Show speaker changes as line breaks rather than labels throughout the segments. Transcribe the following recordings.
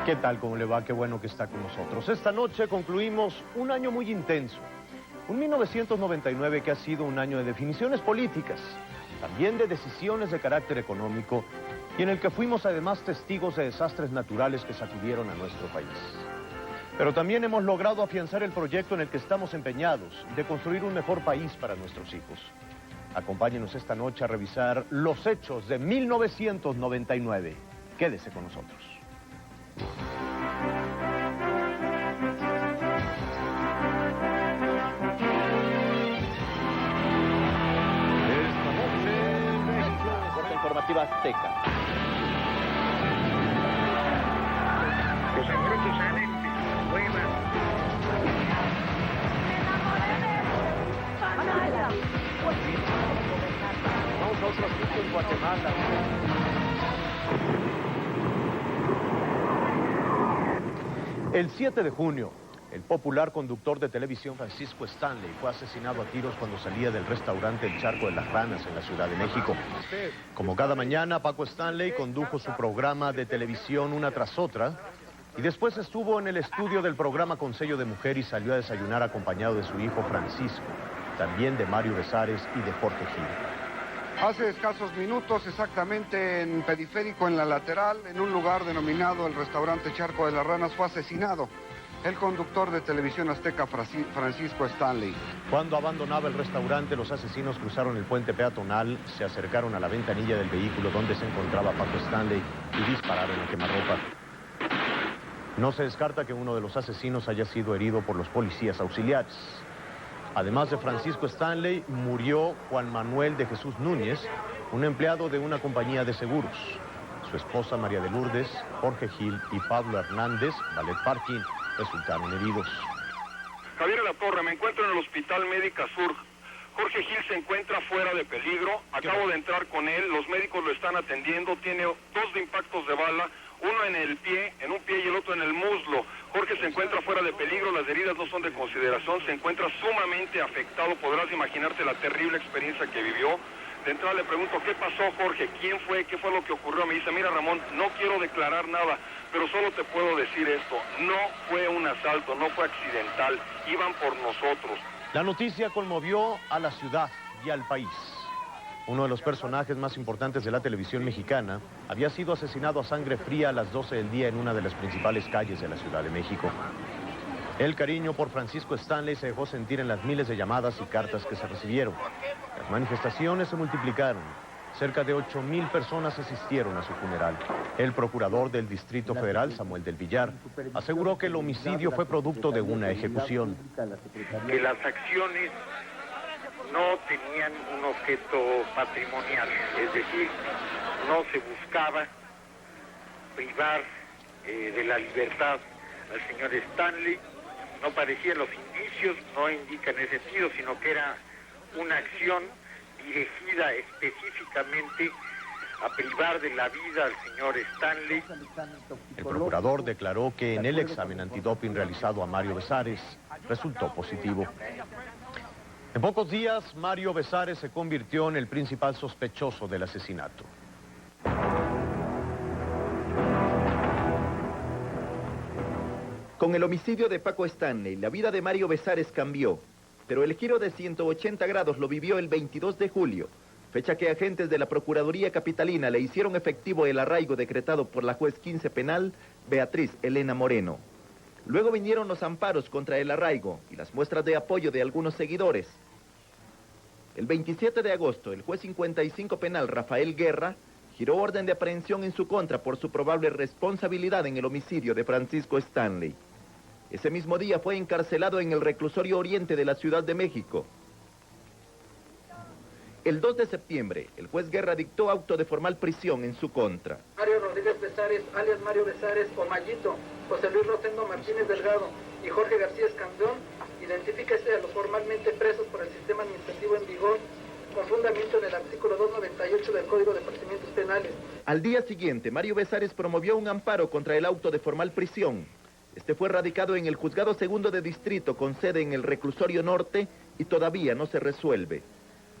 ¿Qué tal? ¿Cómo le va? Qué bueno que está con nosotros. Esta noche concluimos un año muy intenso. Un 1999 que ha sido un año de definiciones políticas, también de decisiones de carácter económico, y en el que fuimos además testigos de desastres naturales que sacudieron a nuestro país. Pero también hemos logrado afianzar el proyecto en el que estamos empeñados, de construir un mejor país para nuestros hijos. Acompáñenos esta noche a revisar los hechos de 1999. Quédese con nosotros. Esta noche, México.
Fuerza Informativa Azteca.
Los amorosos salen de sus cuevas.
Vamos a otro asunto en Guatemala. El 7 de junio, el popular conductor de televisión Francisco Stanley fue asesinado a tiros cuando salía del restaurante El Charco de las Ranas en la Ciudad de México. Como cada mañana, Paco Stanley condujo su programa de televisión una tras otra y después estuvo en el estudio del programa con sello de mujer y salió a desayunar acompañado de su hijo Francisco, también de Mario Besares y de Jorge Gil.
Hace escasos minutos, exactamente en Periférico, en la lateral, en un lugar denominado el restaurante Charco de las Ranas, fue asesinado el conductor de televisión azteca Francisco Stanley.
Cuando abandonaba el restaurante, los asesinos cruzaron el puente peatonal, se acercaron a la ventanilla del vehículo donde se encontraba Paco Stanley y dispararon a quemarropa. No se descarta que uno de los asesinos haya sido herido por los policías auxiliares. Además de Francisco Stanley, murió Juan Manuel de Jesús Núñez, un empleado de una compañía de seguros. Su esposa María de Lourdes, Jorge Gil y Pablo Hernández, Ballet Parking, resultaron heridos.
Javier Alatorre, me encuentro en el Hospital Médica Sur. Jorge Gil se encuentra fuera de peligro. Acabo de entrar con él, los médicos lo están atendiendo. Tiene 2 impactos de bala, uno en el pie, en un pie y el otro en el muslo. Jorge se encuentra fuera de peligro, las heridas no son de consideración, se encuentra sumamente afectado. Podrás imaginarte la terrible experiencia que vivió. De entrada le pregunto, ¿qué pasó, Jorge? ¿Quién fue? ¿Qué fue lo que ocurrió? Me dice, mira, Ramón, no quiero declarar nada, pero solo te puedo decir esto. No fue un asalto, no fue accidental, iban por nosotros.
La noticia conmovió a la ciudad y al país. Uno de los personajes más importantes de la televisión mexicana había sido asesinado a sangre fría a las 12 del día en una de las principales calles de la Ciudad de México. El cariño por Francisco Stanley se dejó sentir en las miles de llamadas y cartas que se recibieron. Las manifestaciones se multiplicaron. Cerca de 8,000 personas asistieron a su funeral. El procurador del Distrito Federal, Samuel del Villar, aseguró que el homicidio fue producto de una ejecución.
Que las acciones no tenían un objeto patrimonial, es decir, no se buscaba privar de la libertad al señor Stanley. No parecían los indicios, no indican ese sentido, sino que era una acción dirigida específicamente a privar de la vida al señor Stanley.
El procurador declaró que en el examen antidoping realizado a Mario Besares resultó positivo. En pocos días, Mario Besares se convirtió en el principal sospechoso del asesinato.
Con el homicidio de Paco Stanley, la vida de Mario Besares cambió, pero el giro de 180 grados lo vivió el 22 de julio, fecha que agentes de la Procuraduría Capitalina le hicieron efectivo el arraigo decretado por la juez 15 penal, Beatriz Elena Moreno. Luego vinieron los amparos contra el arraigo y las muestras de apoyo de algunos seguidores. El 27 de agosto, el juez 55 penal, Rafael Guerra, giró orden de aprehensión en su contra por su probable responsabilidad en el homicidio de Francisco Stanley. Ese mismo día fue encarcelado en el reclusorio oriente de la Ciudad de México. El 2 de septiembre, el juez Guerra dictó auto de formal prisión en su contra.
Mario Rodríguez Besares, alias Mario Besares o Mayito, José Luis Rosendo Martínez Delgado y Jorge García Escandón, identifíquese a los formalmente presos por el sistema administrativo en vigor, con fundamento en el artículo 298 del Código de Procedimientos Penales.
Al día siguiente, Mario Besares promovió un amparo contra el auto de formal prisión. Este fue radicado en el Juzgado Segundo de Distrito con sede en el Reclusorio Norte y todavía no se resuelve.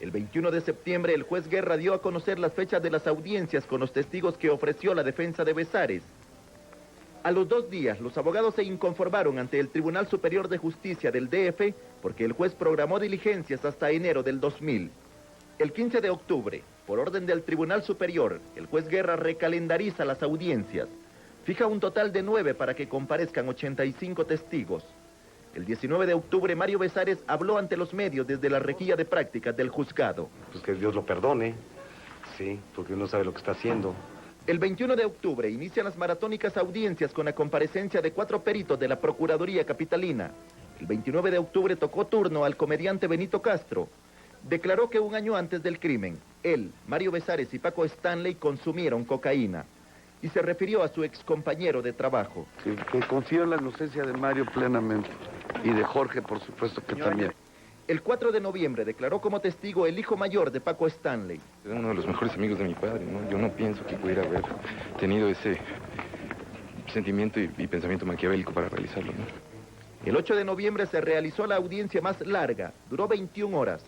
El 21 de septiembre, el juez Guerra dio a conocer las fechas de las audiencias con los testigos que ofreció la defensa de Besares. A los 2 días, los abogados se inconformaron ante el Tribunal Superior de Justicia del DF porque el juez programó diligencias hasta enero del 2000. El 15 de octubre, por orden del Tribunal Superior, el juez Guerra recalendariza las audiencias. Fija un total de 9 para que comparezcan 85 testigos. El 19 de octubre, Mario Besares habló ante los medios desde la rejilla de prácticas del juzgado.
Pues que Dios lo perdone, sí, porque uno sabe lo que está haciendo.
El 21 de octubre inician las maratónicas audiencias con la comparecencia de 4 peritos de la Procuraduría Capitalina. El 29 de octubre tocó turno al comediante Benito Castro. Declaró que un año antes del crimen, él, Mario Besares y Paco Stanley consumieron cocaína. Y se refirió a su excompañero de trabajo.
Que confío en la inocencia de Mario plenamente. Y de Jorge, por supuesto que también.
El 4 de noviembre declaró como testigo el hijo mayor de Paco Stanley.
Era uno de los mejores amigos de mi padre, ¿no? Yo no pienso que pudiera haber tenido ese sentimiento y pensamiento maquiavélico para realizarlo, ¿no?
El 8 de noviembre se realizó la audiencia más larga, duró 21 horas.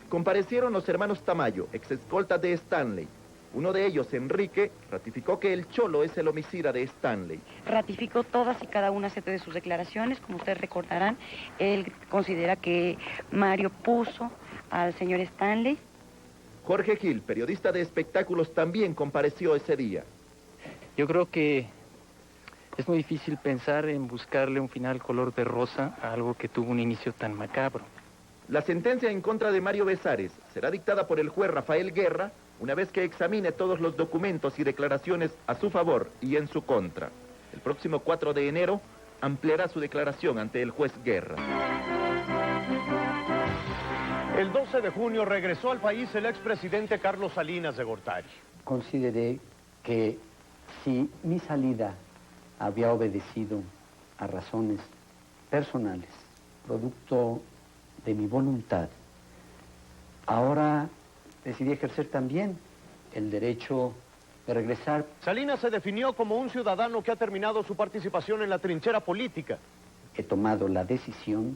Comparecieron los hermanos Tamayo, ex escoltas de Stanley. Uno de ellos, Enrique, ratificó que el Cholo es el homicida de Stanley.
Ratificó todas y cada una de sus declaraciones. Como ustedes recordarán, él considera que Mario puso al señor Stanley.
Jorge Gil, periodista de espectáculos, también compareció ese día.
Yo creo que es muy difícil pensar en buscarle un final color de rosa a algo que tuvo un inicio tan macabro.
La sentencia en contra de Mario Besares será dictada por el juez Rafael Guerra una vez que examine todos los documentos y declaraciones a su favor y en su contra. El próximo 4 de enero ampliará su declaración ante el juez Guerra.
El 12 de junio regresó al país el expresidente Carlos Salinas de Gortari.
Consideré que si mi salida había obedecido a razones personales, producto de mi voluntad, ahora decidí ejercer también el derecho de regresar.
Salinas se definió como un ciudadano que ha terminado su participación en la trinchera política.
He tomado la decisión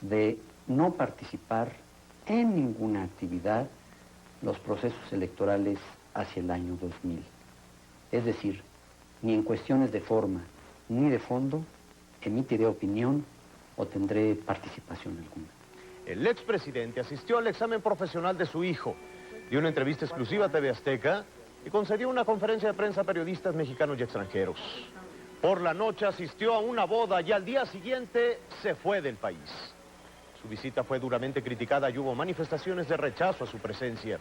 de no participar en ninguna actividad los procesos electorales hacia el año 2000. Es decir, ni en cuestiones de forma ni de fondo emitiré opinión o tendré participación alguna.
El expresidente asistió al examen profesional de su hijo, dio una entrevista exclusiva a TV Azteca y concedió una conferencia de prensa a periodistas mexicanos y extranjeros. Por la noche asistió a una boda y al día siguiente se fue del país. Su visita fue duramente criticada y hubo manifestaciones de rechazo a su presencia.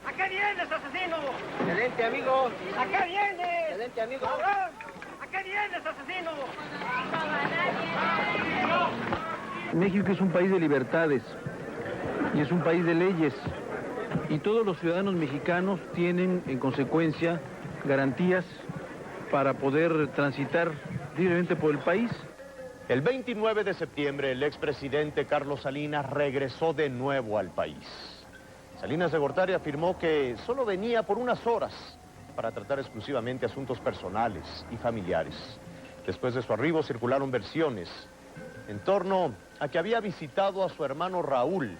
¿A qué vienes, asesino?
Excelente, amigo.
¿A qué vienes?
Excelente, amigo.
¡Cabrón! ¿A qué vienes, asesino?
México es un país de libertades y es un país de leyes y todos los ciudadanos mexicanos tienen en consecuencia garantías para poder transitar libremente por el país.
El 29 de septiembre el expresidente Carlos Salinas regresó de nuevo al país. Salinas de Gortari afirmó que solo venía por unas horas para tratar exclusivamente asuntos personales y familiares. Después de su arribo circularon versiones en torno a que había visitado a su hermano Raúl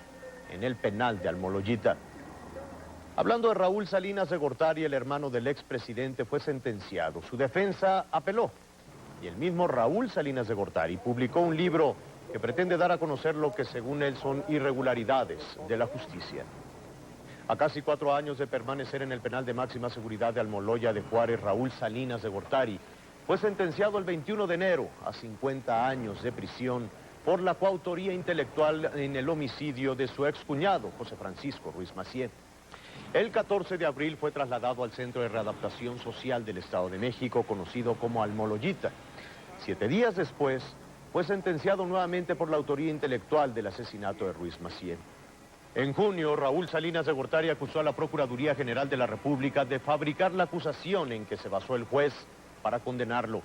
en el penal de Almoloyita. Hablando de Raúl Salinas de Gortari, el hermano del expresidente fue sentenciado. Su defensa apeló y el mismo Raúl Salinas de Gortari publicó un libro que pretende dar a conocer lo que según él son irregularidades de la justicia. A casi 4 años de permanecer en el penal de máxima seguridad de Almoloya de Juárez, Raúl Salinas de Gortari fue sentenciado el 21 de enero a 50 años de prisión por la coautoría intelectual en el homicidio de su excuñado, José Francisco Ruiz Massieu. El 14 de abril fue trasladado al Centro de Readaptación Social del Estado de México, conocido como Almoloyita. 7 días después, fue sentenciado nuevamente por la autoría intelectual del asesinato de Ruiz Massieu. En junio, Raúl Salinas de Gortari acusó a la Procuraduría General de la República de fabricar la acusación en que se basó el juez para condenarlo.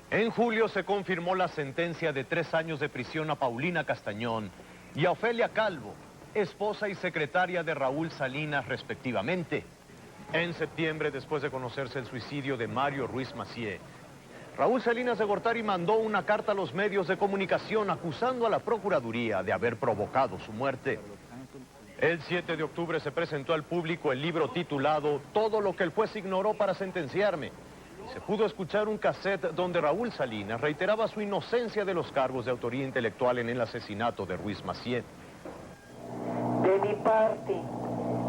En julio se confirmó la sentencia de 3 años de prisión a Paulina Castañón y a Ofelia Calvo, esposa y secretaria de Raúl Salinas respectivamente. En septiembre, después de conocerse el suicidio de Mario Ruiz Massieu, Raúl Salinas de Gortari mandó una carta a los medios de comunicación acusando a la Procuraduría de haber provocado su muerte. El 7 de octubre se presentó al público el libro titulado Todo lo que el juez ignoró para sentenciarme. se pudo escuchar un cassette donde Raúl Salinas reiteraba su inocencia de los cargos de autoría intelectual en el asesinato de Ruiz Massieu.
De mi parte,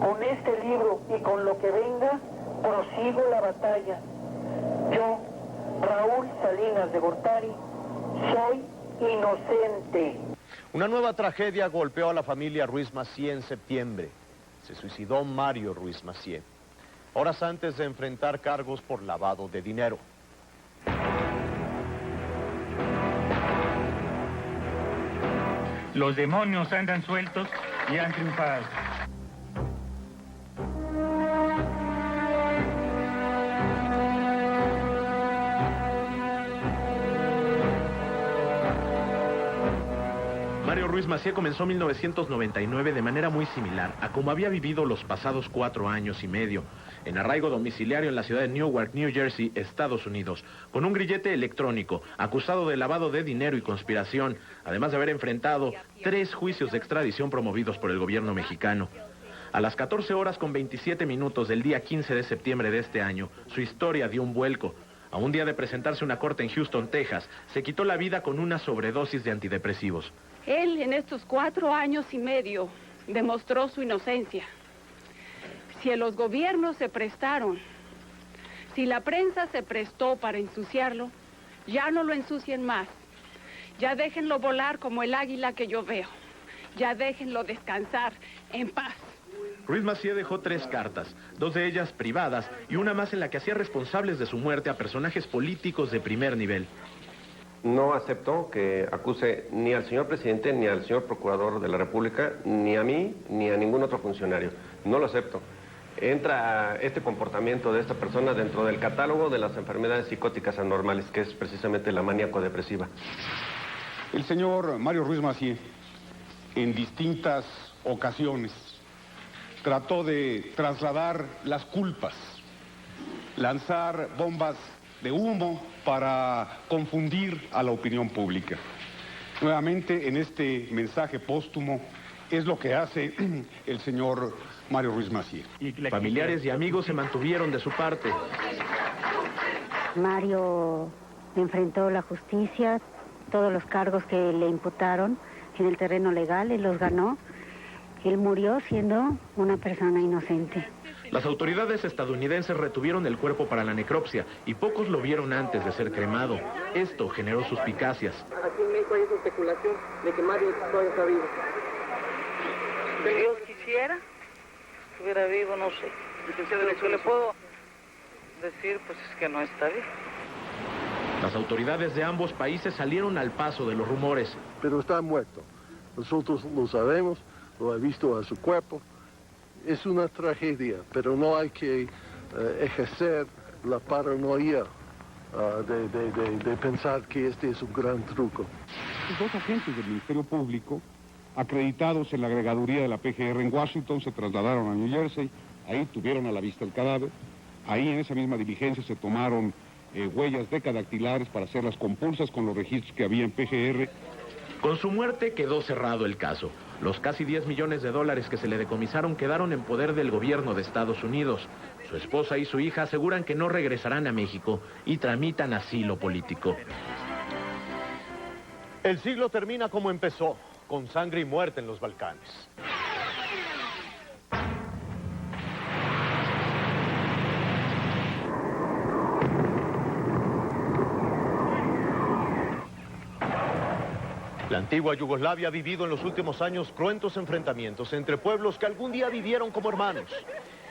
con este libro y con lo que venga, prosigo la batalla. Yo, Raúl Salinas de Gortari, soy inocente.
Una nueva tragedia golpeó a la familia Ruiz Massieu en septiembre. Se suicidó Mario Ruiz Massieu, horas antes de enfrentar cargos por lavado de dinero.
Los demonios andan sueltos y han triunfado.
Mario Ruiz Massieu comenzó 1999 de manera muy similar a como había vivido los pasados 4 años y medio, en arraigo domiciliario en la ciudad de Newark, New Jersey, Estados Unidos, con un grillete electrónico, acusado de lavado de dinero y conspiración, además de haber enfrentado 3 juicios de extradición promovidos por el gobierno mexicano. A las 14 horas con 27 minutos del día 15 de septiembre de este año, su historia dio un vuelco. A un día de presentarse una corte en Houston, Texas, se quitó la vida con una sobredosis de antidepresivos.
Él en estos 4 años y medio demostró su inocencia. Si los gobiernos se prestaron, si la prensa se prestó para ensuciarlo, ya no lo ensucien más. Ya déjenlo volar como el águila que yo veo. Ya déjenlo descansar en paz.
Ruiz Massieu dejó 3 cartas, 2 de ellas privadas y una más en la que hacía responsables de su muerte a personajes políticos de primer nivel.
No acepto que acuse ni al señor presidente, ni al señor procurador de la República, ni a mí, ni a ningún otro funcionario. No lo acepto. Entra este comportamiento de esta persona dentro del catálogo de las enfermedades psicóticas anormales, que es precisamente la maníaco-depresiva.
El señor Mario Ruiz Massieu, en distintas ocasiones, trató de trasladar las culpas, lanzar bombas de humo para confundir a la opinión pública. Nuevamente, en este mensaje póstumo, es lo que hace el señor Mario Ruiz Massieu.
Familiares y amigos se mantuvieron de su parte.
Mario enfrentó la justicia, todos los cargos que le imputaron en el terreno legal, él los ganó. Él murió siendo una persona inocente.
Las autoridades estadounidenses retuvieron el cuerpo para la necropsia y pocos lo vieron antes de ser cremado. Esto generó suspicacias.
Aquí en México hay esa especulación de que Mario todavía está vivo.
Dios quisiera que estuviera vivo, no sé. Lo que le puedo decir, pues es que no está vivo.
Las autoridades de ambos países salieron al paso de los rumores.
Pero está muerto. Nosotros lo sabemos, lo he visto a su cuerpo. Es una tragedia, pero no hay que ejercer la paranoia de pensar que este es un gran truco.
Los 2 agentes del Ministerio Público, acreditados en la agregaduría de la PGR en Washington, se trasladaron a New Jersey. Ahí tuvieron a la vista el cadáver. Ahí en esa misma diligencia se tomaron huellas decadactilares para hacerlas compulsas con los registros que había en PGR.
Con su muerte quedó cerrado el caso. Los casi $10 millones que se le decomisaron quedaron en poder del gobierno de Estados Unidos. Su esposa y su hija aseguran que no regresarán a México y tramitan asilo político.
El siglo termina como empezó, con sangre y muerte en los Balcanes. La antigua Yugoslavia ha vivido en los últimos años cruentos enfrentamientos entre pueblos que algún día vivieron como hermanos.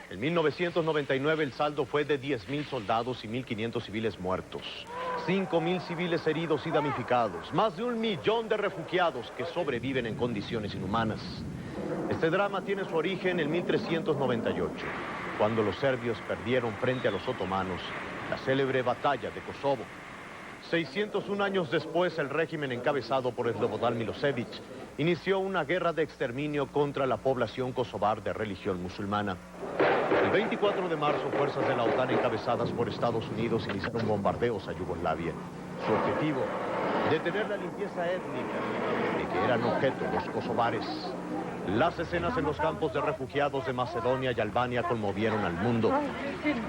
En 1999 el saldo fue de 10.000 soldados y 1.500 civiles muertos, 5.000 civiles heridos y damnificados, más de 1 millón de refugiados que sobreviven en condiciones inhumanas. Este drama tiene su origen en 1398, cuando los serbios perdieron frente a los otomanos la célebre batalla de Kosovo. 601 años después, el régimen encabezado por Slobodan Milosevic inició una guerra de exterminio contra la población kosovar de religión musulmana. El 24 de marzo, fuerzas de la OTAN encabezadas por Estados Unidos iniciaron bombardeos a Yugoslavia. Su objetivo, detener la limpieza étnica de que eran objeto los kosovares. Las escenas en los campos de refugiados de Macedonia y Albania conmovieron al mundo.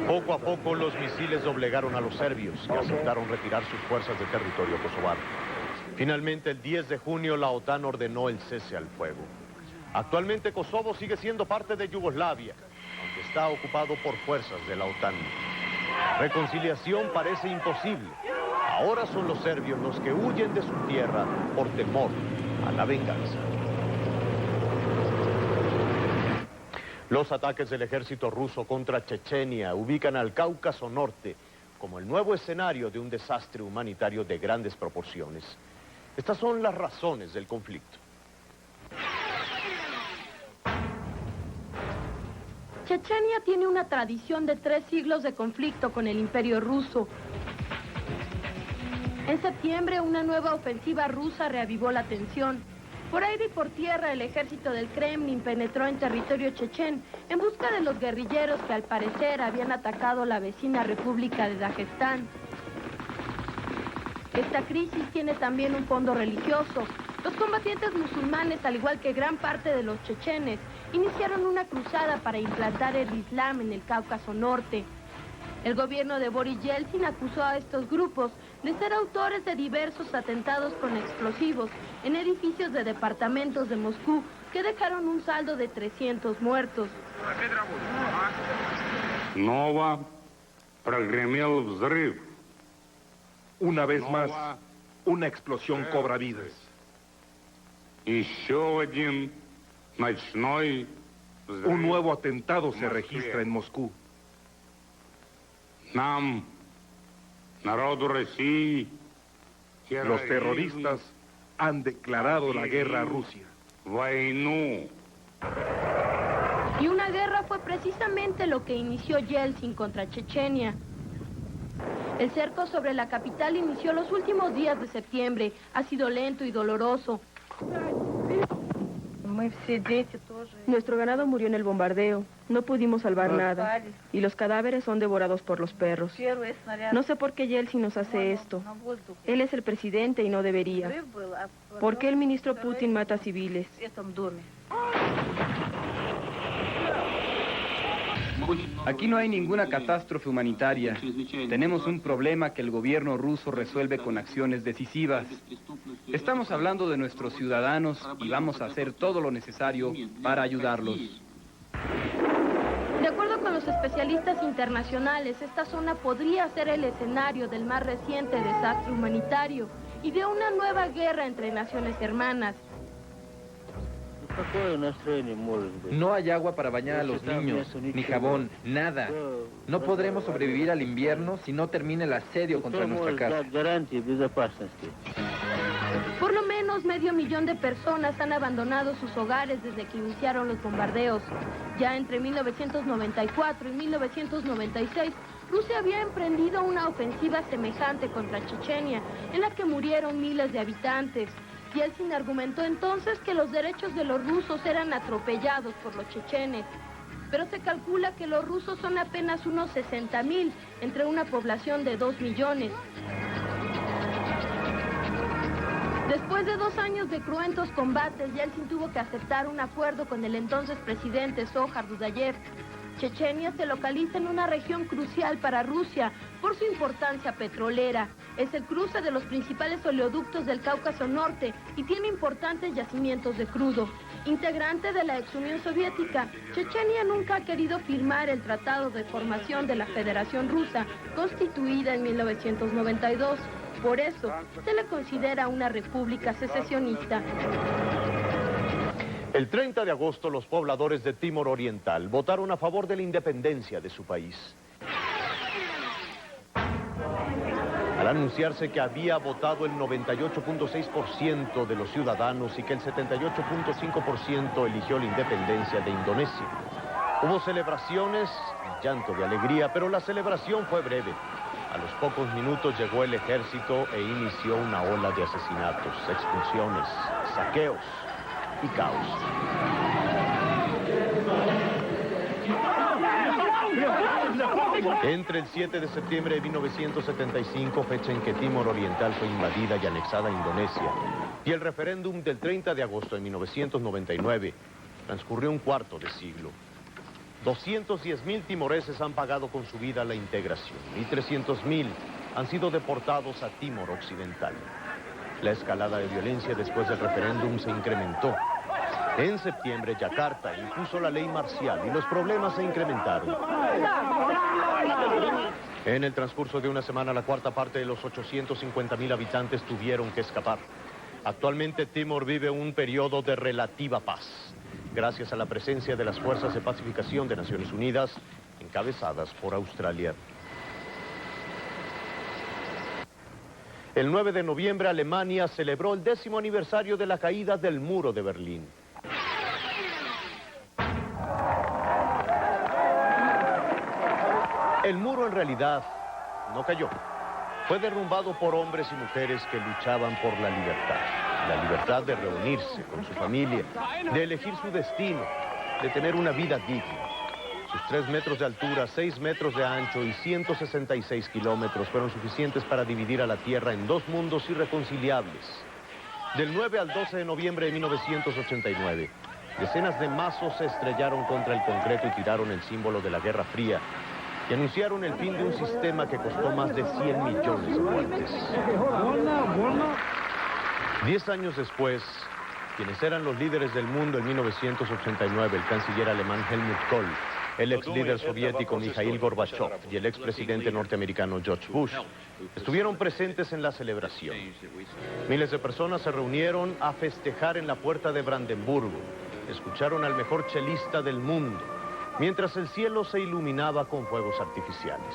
Poco a poco los misiles doblegaron a los serbios, que aceptaron retirar sus fuerzas de territorio kosovar. Finalmente, el 10 de junio, la OTAN ordenó el cese al fuego. Actualmente Kosovo sigue siendo parte de Yugoslavia, aunque está ocupado por fuerzas de la OTAN. Reconciliación parece imposible. Ahora son los serbios los que huyen de su tierra por temor a la venganza. Los ataques del ejército ruso contra Chechenia ubican al Cáucaso Norte como el nuevo escenario de un desastre humanitario de grandes proporciones. Estas son las razones del conflicto.
Chechenia tiene una tradición de 3 siglos de conflicto con el Imperio ruso. En septiembre, una nueva ofensiva rusa reavivó la tensión. Por aire y por tierra, el ejército del Kremlin penetró en territorio chechén en busca de los guerrilleros que al parecer habían atacado la vecina República de Dagestán. Esta crisis tiene también un fondo religioso. Los combatientes musulmanes, al igual que gran parte de los chechenes, iniciaron una cruzada para implantar el Islam en el Cáucaso Norte. El gobierno de Boris Yeltsin acusó a estos grupos de ser autores de diversos atentados con explosivos en edificios de departamentos de Moscú que dejaron un saldo de 300 muertos.
Снова прогремел взрыв.
Una vez más, una explosión cobra vidas.
Еще один ночной взрыв.
Un nuevo atentado se registra en Moscú.
Нам, народу России,
los terroristas han declarado la guerra a Rusia.
Войну.
Y una guerra fue precisamente lo que inició Yeltsin contra Chechenia. El cerco sobre la capital inició los últimos días de septiembre. Ha sido lento y doloroso. Nuestro ganado murió en el bombardeo. No pudimos salvar nada. Y los cadáveres son devorados por los perros. No sé por qué Yeltsin nos hace esto. Él es el presidente y no debería. ¿Por qué el ministro Putin mata civiles?
Aquí no hay ninguna catástrofe humanitaria. Tenemos un problema que el gobierno ruso resuelve con acciones decisivas. Estamos hablando de nuestros ciudadanos y vamos a hacer todo lo necesario para ayudarlos.
De acuerdo con los especialistas internacionales, esta zona podría ser el escenario del más reciente desastre humanitario y de una nueva guerra entre naciones hermanas.
No hay agua para bañar a los niños, ni jabón, nada. No podremos sobrevivir al invierno si no termina el asedio contra nuestra casa.
Por lo menos 500,000 de personas han abandonado sus hogares desde que iniciaron los bombardeos. Ya entre 1994 y 1996, Rusia había emprendido una ofensiva semejante contra Chechenia, en la que murieron miles de habitantes. Yeltsin argumentó entonces que los derechos de los rusos eran atropellados por los chechenes. Pero se calcula que los rusos son apenas unos 60,000, entre una población de 2 millones. Después de 2 años de cruentos combates, Yeltsin tuvo que aceptar un acuerdo con el entonces presidente Zohar Dudayev. Chechenia se localiza en una región crucial para Rusia por su importancia petrolera. Es el cruce de los principales oleoductos del Cáucaso Norte y tiene importantes yacimientos de crudo. Integrante de la ex Unión Soviética, Chechenia nunca ha querido firmar el Tratado de Formación de la Federación Rusa, constituida en 1992. Por eso, se le considera una república secesionista.
El 30 de agosto, los pobladores de Timor Oriental votaron a favor de la independencia de su país. Al anunciarse que había votado el 98.6% de los ciudadanos y que el 78.5% eligió la independencia de Indonesia. Hubo celebraciones, llanto de alegría, pero la celebración fue breve. A los pocos minutos llegó el ejército e inició una ola de asesinatos, expulsiones, saqueos y caos. Entre el 7 de septiembre de 1975, fecha en que Timor Oriental fue invadida y anexada a Indonesia, y el referéndum del 30 de agosto de 1999, Transcurrió un cuarto de siglo. 210.000 timoreses han pagado con su vida la integración y 300.000 han sido deportados a Timor Occidental. La escalada de violencia después del referéndum se incrementó. En septiembre, Yakarta impuso la ley marcial y los problemas se incrementaron. En el transcurso de una semana, la cuarta parte de los 850.000 habitantes tuvieron que escapar. Actualmente, Timor vive un periodo de relativa paz, gracias a la presencia de las fuerzas de pacificación de Naciones Unidas, encabezadas por Australia. El 9 de noviembre, Alemania celebró el 10º aniversario de la caída del muro de Berlín. El muro en realidad no cayó. Fue derrumbado por hombres y mujeres que luchaban por la libertad. La libertad de reunirse con su familia, de elegir su destino, de tener una vida digna. Sus 3 metros de altura, 6 metros de ancho y 166 kilómetros fueron suficientes para dividir a la Tierra en 2 mundos irreconciliables. Del 9 al 12 de noviembre de 1989, decenas de mazos se estrellaron contra el concreto y tiraron el símbolo de la Guerra Fría, y anunciaron el fin de un sistema que costó más de 100 millones de muertes. 10 años después, quienes eran los líderes del mundo en 1989, el canciller alemán Helmut Kohl, el ex líder soviético Mikhail Gorbachev y el expresidente norteamericano George Bush, estuvieron presentes en la celebración. Miles de personas se reunieron a festejar en la puerta de Brandenburgo. Escucharon al mejor chelista del mundo, mientras el cielo se iluminaba con fuegos artificiales.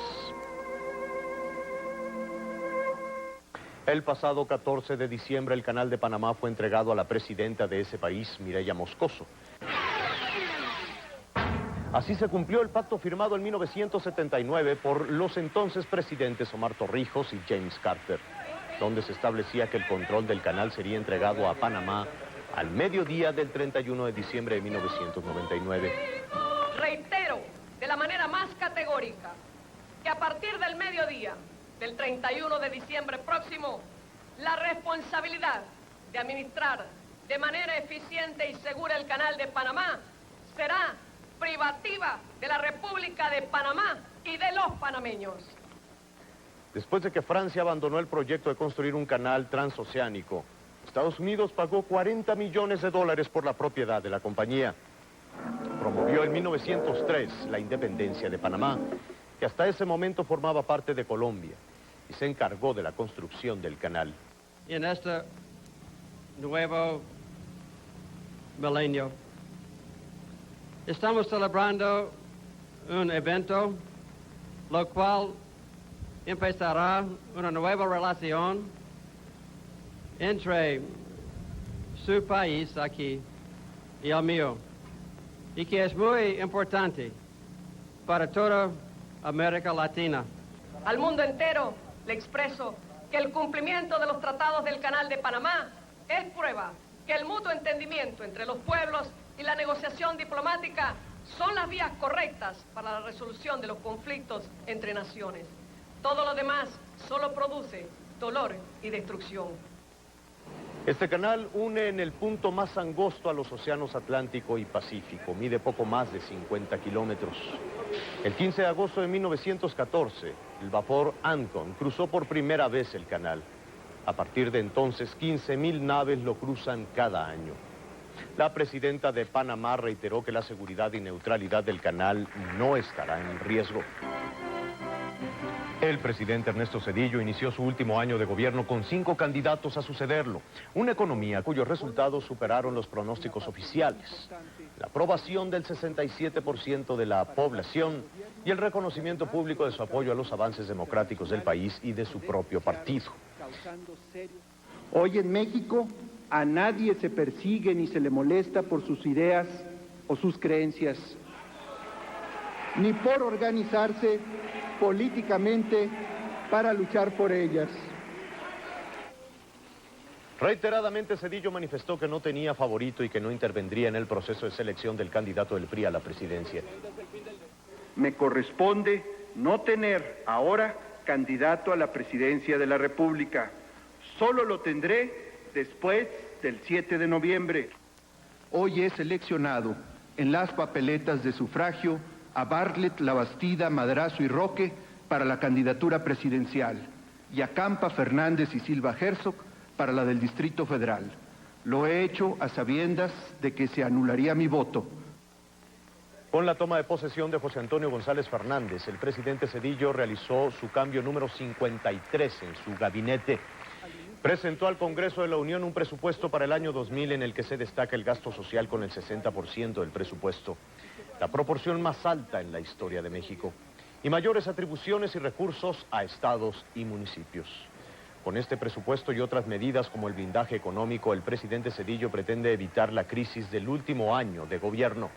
El pasado 14 de diciembre, el Canal de Panamá fue entregado a la presidenta de ese país, Mireya Moscoso. Así se cumplió el pacto firmado en 1979 por los entonces presidentes Omar Torrijos y James Carter, donde se establecía que el control del canal sería entregado a Panamá al mediodía del 31 de diciembre de 1999.
Reitero de la manera más categórica que a partir del mediodía del 31 de diciembre próximo, la responsabilidad de administrar de manera eficiente y segura el Canal de Panamá será privativa de la República de Panamá y de los panameños.
Después de que Francia abandonó el proyecto de construir un canal transoceánico, Estados Unidos pagó $40 millones por la propiedad de la compañía. Promovió en 1903 la independencia de Panamá, que hasta ese momento formaba parte de Colombia, y se encargó de la construcción del canal.
En este nuevo milenio, estamos celebrando un evento, lo cual empezará una nueva relación entre su país aquí y el mío, y que es muy importante para toda América Latina.
Al mundo entero le expreso que el cumplimiento de los tratados del Canal de Panamá es prueba que el mutuo entendimiento entre los pueblos y la negociación diplomática son las vías correctas para la resolución de los conflictos entre naciones. Todo lo demás solo produce dolor y destrucción.
Este canal une en el punto más angosto a los océanos Atlántico y Pacífico. Mide poco más de 50 kilómetros. El 15 de agosto de 1914, el vapor Ancon cruzó por primera vez el canal. A partir de entonces, 15.000 naves lo cruzan cada año. La presidenta de Panamá reiteró que la seguridad y neutralidad del canal no estará en riesgo. El presidente Ernesto Zedillo inició su último año de gobierno con 5 candidatos a sucederlo. Una economía cuyos resultados superaron los pronósticos oficiales. La aprobación del 67% de la población y el reconocimiento público de su apoyo a los avances democráticos del país y de su propio partido.
Hoy en México a nadie se persigue ni se le molesta por sus ideas o sus creencias, ni por organizarse políticamente para luchar por ellas.
Reiteradamente, Zedillo manifestó que no tenía favorito y que no intervendría en el proceso de selección del candidato del PRI a la presidencia.
Me corresponde no tener ahora candidato a la presidencia de la República. Solo lo tendré después del 7 de noviembre. hoy he seleccionado en las papeletas de sufragio a Bartlett, Labastida, Madrazo y Roque para la candidatura presidencial y a Campa, Fernández y Silva Herzog para la del Distrito Federal. Lo he hecho a sabiendas de que se anularía mi voto.
Con la toma de posesión de José Antonio González Fernández, el presidente Zedillo realizó su cambio número 53 en su gabinete. Presentó al Congreso de la Unión un presupuesto para el año 2000 en el que se destaca el gasto social con el 60% del presupuesto, la proporción más alta en la historia de México, y mayores atribuciones y recursos a estados y municipios. Con este presupuesto y otras medidas como el blindaje económico, el presidente Zedillo pretende evitar la crisis del último año de gobierno.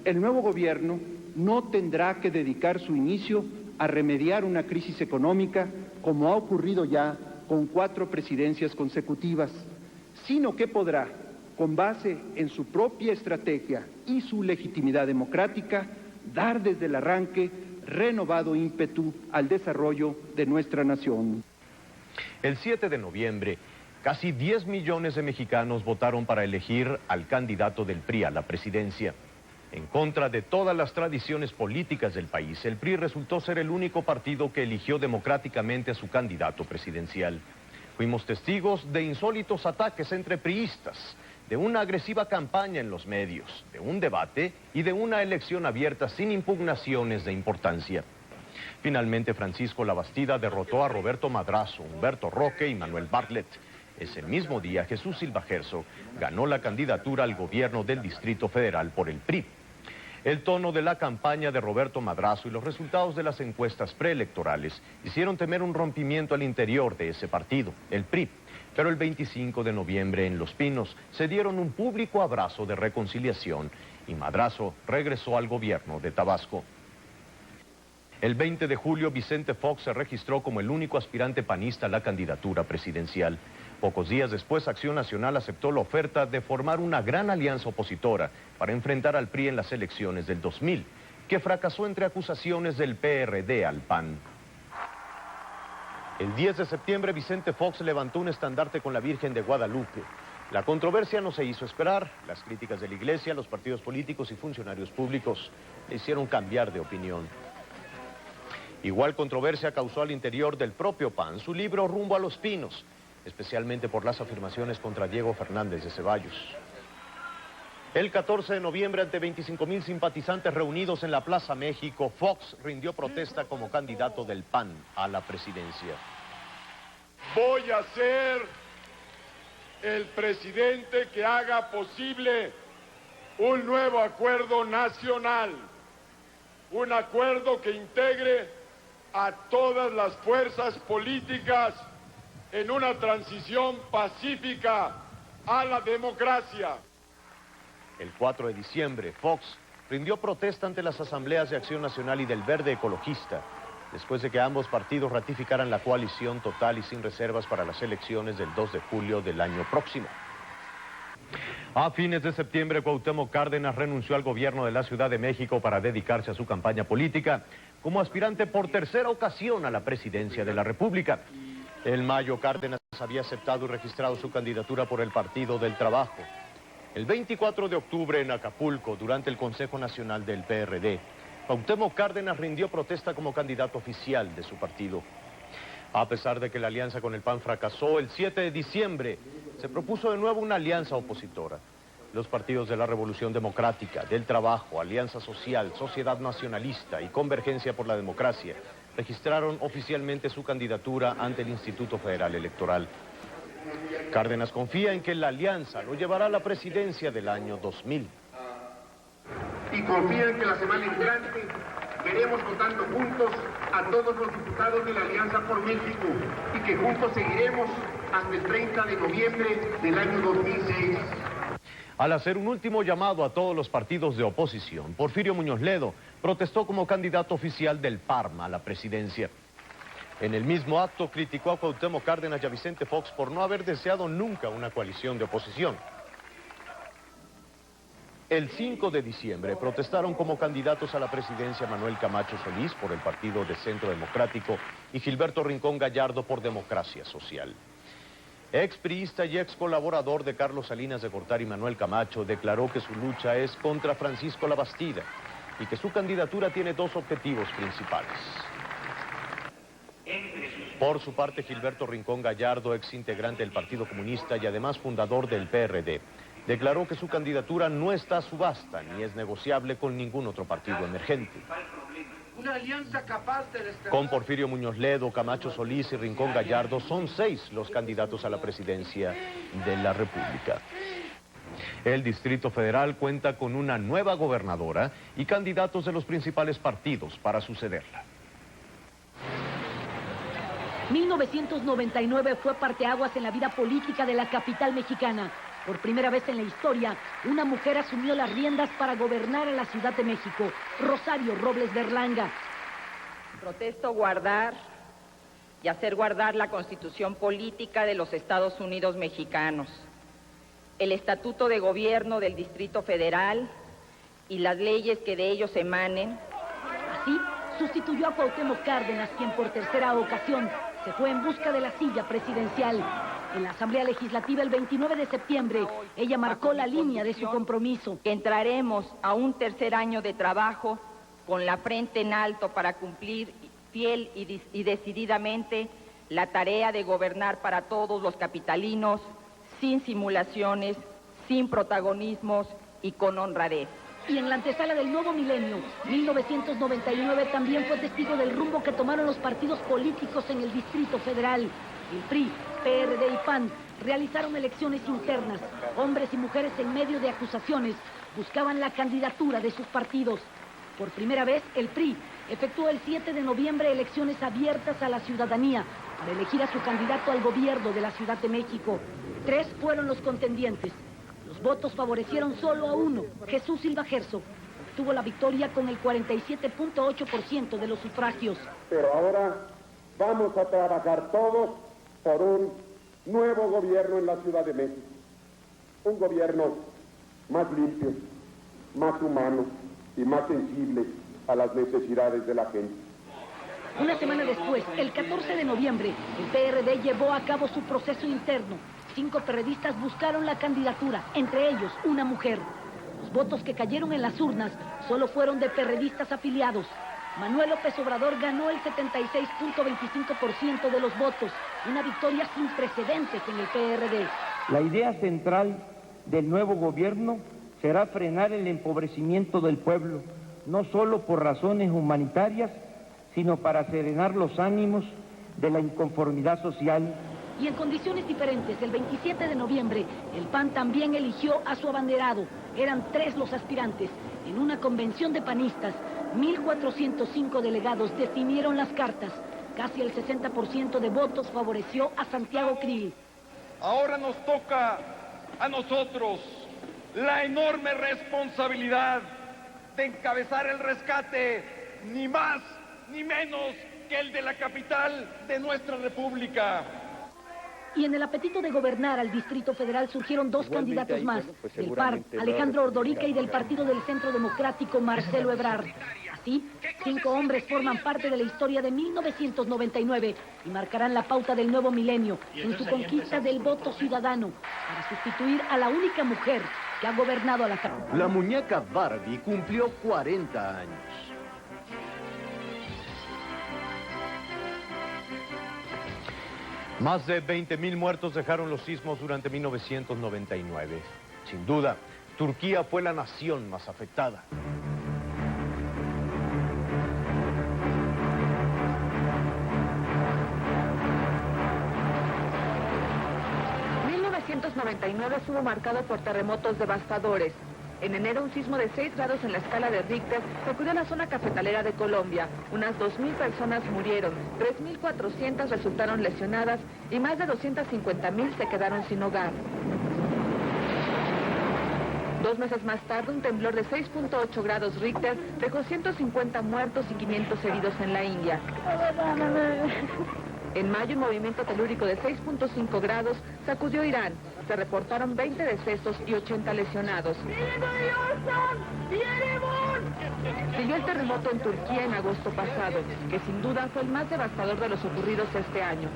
El nuevo gobierno no tendrá que dedicar su inicio a remediar una crisis económica como ha ocurrido ya con 4 presidencias consecutivas, sino que podrá, con base en su propia estrategia y su legitimidad democrática, dar desde el arranque renovado ímpetu al desarrollo de nuestra nación.
El 7 de noviembre, casi 10 millones de mexicanos votaron para elegir al candidato del PRI a la presidencia. En contra de todas las tradiciones políticas del país, el PRI resultó ser el único partido que eligió democráticamente a su candidato presidencial. Fuimos testigos de insólitos ataques entre priistas, de una agresiva campaña en los medios, de un debate y de una elección abierta sin impugnaciones de importancia. Finalmente, Francisco Labastida derrotó a Roberto Madrazo, Humberto Roque y Manuel Bartlett. Ese mismo día, Jesús Silva Herzog ganó la candidatura al gobierno del Distrito Federal por el PRI. El tono de la campaña de Roberto Madrazo y los resultados de las encuestas preelectorales hicieron temer un rompimiento al interior de ese partido, el PRI. Pero el 25 de noviembre en Los Pinos se dieron un público abrazo de reconciliación y Madrazo regresó al gobierno de Tabasco. El 20 de julio, Vicente Fox se registró como el único aspirante panista a la candidatura presidencial. Pocos días después, Acción Nacional aceptó la oferta de formar una gran alianza opositora para enfrentar al PRI en las elecciones del 2000, que fracasó entre acusaciones del PRD al PAN. El 10 de septiembre, Vicente Fox levantó un estandarte con la Virgen de Guadalupe. La controversia no se hizo esperar. Las críticas de la Iglesia, los partidos políticos y funcionarios públicos le hicieron cambiar de opinión. Igual controversia causó al interior del propio PAN su libro Rumbo a los Pinos, especialmente por las afirmaciones contra Diego Fernández de Ceballos. El 14 de noviembre, ante 25,000 simpatizantes reunidos en la Plaza México, Fox rindió protesta como candidato del PAN a la presidencia.
Voy a ser el presidente que haga posible un nuevo acuerdo nacional, un acuerdo que integre a todas las fuerzas políticas en una transición pacífica a la democracia.
El 4 de diciembre, Fox rindió protesta ante las asambleas de Acción Nacional y del Verde Ecologista, después de que ambos partidos ratificaran la coalición total y sin reservas para las elecciones del 2 de julio del año próximo. A fines de septiembre, Cuauhtémoc Cárdenas renunció al gobierno de la Ciudad de México para dedicarse a su campaña política como aspirante por tercera ocasión a la presidencia de la República. En mayo, Cárdenas había aceptado y registrado su candidatura por el Partido del Trabajo. El 24 de octubre, en Acapulco, durante el Consejo Nacional del PRD, Cuauhtémoc Cárdenas rindió protesta como candidato oficial de su partido. A pesar de que la alianza con el PAN fracasó, el 7 de diciembre se propuso de nuevo una alianza opositora. Los partidos de la Revolución Democrática, del Trabajo, Alianza Social, Sociedad Nacionalista y Convergencia por la Democracia registraron oficialmente su candidatura ante el Instituto Federal Electoral. Cárdenas confía en que la alianza lo llevará a la presidencia del año 2000.
Y confía en que la semana entrante veremos votando juntos a todos los diputados de la Alianza por México y que juntos seguiremos hasta el 30 de noviembre del año 2006.
Al hacer un último llamado a todos los partidos de oposición, Porfirio Muñoz Ledo protestó como candidato oficial del PARMA a la presidencia. En el mismo acto criticó a Cuauhtémoc Cárdenas y a Vicente Fox por no haber deseado nunca una coalición de oposición. El 5 de diciembre protestaron como candidatos a la presidencia Manuel Camacho Solís por el Partido de Centro Democrático y Gilberto Rincón Gallardo por Democracia Social. expriista y ex colaborador de Carlos Salinas de Gortari, Manuel Camacho, declaró que su lucha es contra Francisco Labastida y que su candidatura tiene dos objetivos principales. Por su parte, Gilberto Rincón Gallardo, ex integrante del Partido Comunista y además fundador del PRD, declaró que su candidatura no está a subasta ni es negociable con ningún otro partido emergente.
Una alianza capaz de desterrar...
Con Porfirio Muñoz Ledo, Camacho Solís y Rincón Gallardo son 6 los candidatos a la presidencia de la República. El Distrito Federal cuenta con una nueva gobernadora y candidatos de los principales partidos para sucederla.
1999 fue parteaguas en la vida política de la capital mexicana. Por primera vez en la historia, una mujer asumió las riendas para gobernar a la Ciudad de México, Rosario Robles Berlanga.
Protesto guardar y hacer guardar la Constitución Política de los Estados Unidos Mexicanos, el Estatuto de Gobierno del Distrito Federal y las leyes que de ellos emanen.
Así, sustituyó a Cuauhtémoc Cárdenas, quien por tercera ocasión se fue en busca de la silla presidencial. En la Asamblea Legislativa el 29 de septiembre, ella marcó la línea de su compromiso.
Que entraremos a un tercer año de trabajo con la frente en alto para cumplir fiel y decididamente la tarea de gobernar para todos los capitalinos, sin simulaciones, sin protagonismos y con honradez.
Y en la antesala del nuevo milenio, 1999 también fue testigo del rumbo que tomaron los partidos políticos en el Distrito Federal. El PRI, PRD y PAN realizaron elecciones internas. Hombres y mujeres en medio de acusaciones buscaban la candidatura de sus partidos. Por primera vez, el PRI efectuó el 7 de noviembre elecciones abiertas a la ciudadanía para elegir a su candidato al gobierno de la Ciudad de México. 3 fueron los contendientes. Los votos favorecieron solo a uno, Jesús Silva Herzog. Obtuvo la victoria con el 47.8% de los sufragios.
Pero ahora vamos a trabajar todos por un nuevo gobierno en la Ciudad de México. Un gobierno más limpio, más humano y más sensible a las necesidades de la gente.
Una semana después, el 14 de noviembre, el PRD llevó a cabo su proceso interno. 5 perredistas buscaron la candidatura, entre ellos una mujer. Los votos que cayeron en las urnas solo fueron de perredistas afiliados. Manuel López Obrador ganó el 76.25% de los votos, una victoria sin precedentes en el PRD.
La idea central del nuevo gobierno será frenar el empobrecimiento del pueblo, no solo por razones humanitarias, sino para serenar los ánimos de la inconformidad social.
Y en condiciones diferentes, el 27 de noviembre, el PAN también eligió a su abanderado. Eran 3 los aspirantes. En una convención de panistas, 1.405 delegados definieron las cartas. Casi el 60% de votos favoreció a Santiago Krill.
Ahora nos toca a nosotros la enorme responsabilidad de encabezar el rescate, ni más ni menos que el de la capital de nuestra república.
Y en el apetito de gobernar al Distrito Federal surgieron 2 candidatos más, del PAR, Alejandro Ordorica, y del Partido del Centro Democrático, Marcelo Ebrard. Así, 5 hombres forman parte de la historia de 1999 y marcarán la pauta del nuevo milenio en su conquista del voto ciudadano para sustituir a la única mujer que ha gobernado a la capital.
La muñeca Barbie cumplió 40 años. Más de 20.000 muertos dejaron los sismos durante 1999. Sin duda, Turquía fue la nación más afectada.
En 1999 estuvo marcado por terremotos devastadores. En enero, un sismo de 6 grados en la escala de Richter sacudió en la zona cafetalera de Colombia. Unas 2.000 personas murieron, 3.400 resultaron lesionadas y más de 250.000 se quedaron sin hogar. 2 meses más tarde, un temblor de 6.8 grados Richter dejó 150 muertos y 500 heridos en la India. En mayo, un movimiento telúrico de 6.5 grados sacudió Irán. Se reportaron 20 decesos y 80 lesionados. Siguió el terremoto en Turquía en agosto pasado, que sin duda fue el más devastador de los ocurridos este año.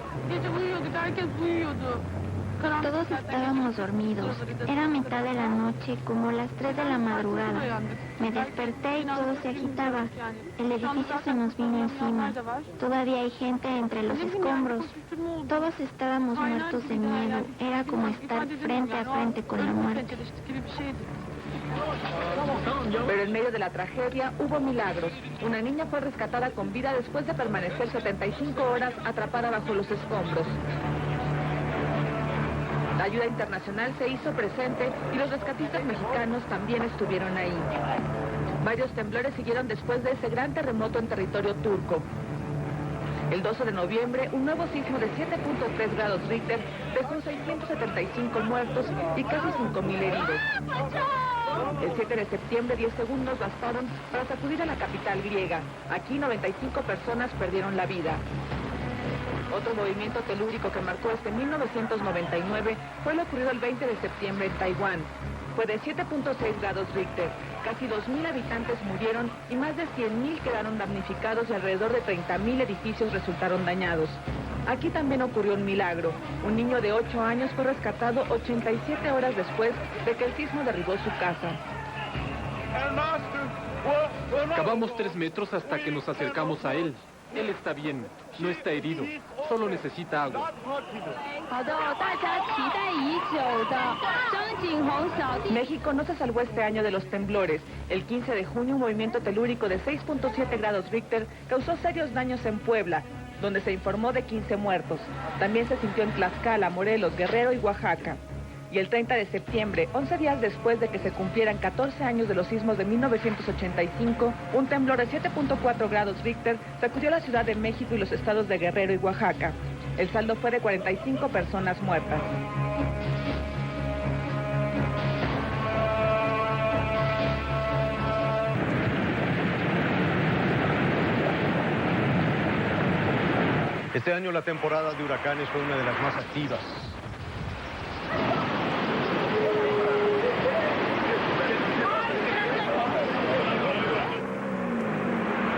Todos estábamos dormidos. Era mitad de la noche, como las 3 de la madrugada. Me desperté y todo se agitaba. El edificio se nos vino encima. Todavía hay gente entre los escombros. Todos estábamos muertos de miedo. Era como estar frente a frente con la muerte.
Pero en medio de la tragedia hubo milagros. Una niña fue rescatada con vida después de permanecer 75 horas atrapada bajo los escombros. La ayuda internacional se hizo presente y los rescatistas mexicanos también estuvieron ahí. Varios temblores siguieron después de ese gran terremoto en territorio turco. El 12 de noviembre, un nuevo sismo de 7.3 grados Richter dejó 675 muertos y casi 5.000 heridos. El 7 de septiembre, 10 segundos bastaron para sacudir a la capital griega. Aquí 95 personas perdieron la vida. Otro movimiento telúrico que marcó este 1999 fue lo ocurrido el 20 de septiembre en Taiwán. Fue de 7.6 grados Richter. Casi 2.000 habitantes murieron y más de 100.000 quedaron damnificados y alrededor de 30.000 edificios resultaron dañados. Aquí también ocurrió un milagro. Un niño de 8 años fue rescatado 87 horas después de que el sismo derribó su casa.
Cavamos 3 metros hasta que nos acercamos a él. Él está bien, no está herido, solo necesita agua.
México no se salvó este año de los temblores. El 15 de junio, un movimiento telúrico de 6.7 grados Richter causó serios daños en Puebla, donde se informó de 15 muertos. También se sintió en Tlaxcala, Morelos, Guerrero y Oaxaca. Y el 30 de septiembre, 11 días después de que se cumplieran 14 años de los sismos de 1985, un temblor de 7.4 grados Richter sacudió la Ciudad de México y los estados de Guerrero y Oaxaca. El saldo fue de 45 personas muertas.
Este año la temporada de huracanes fue una de las más activas.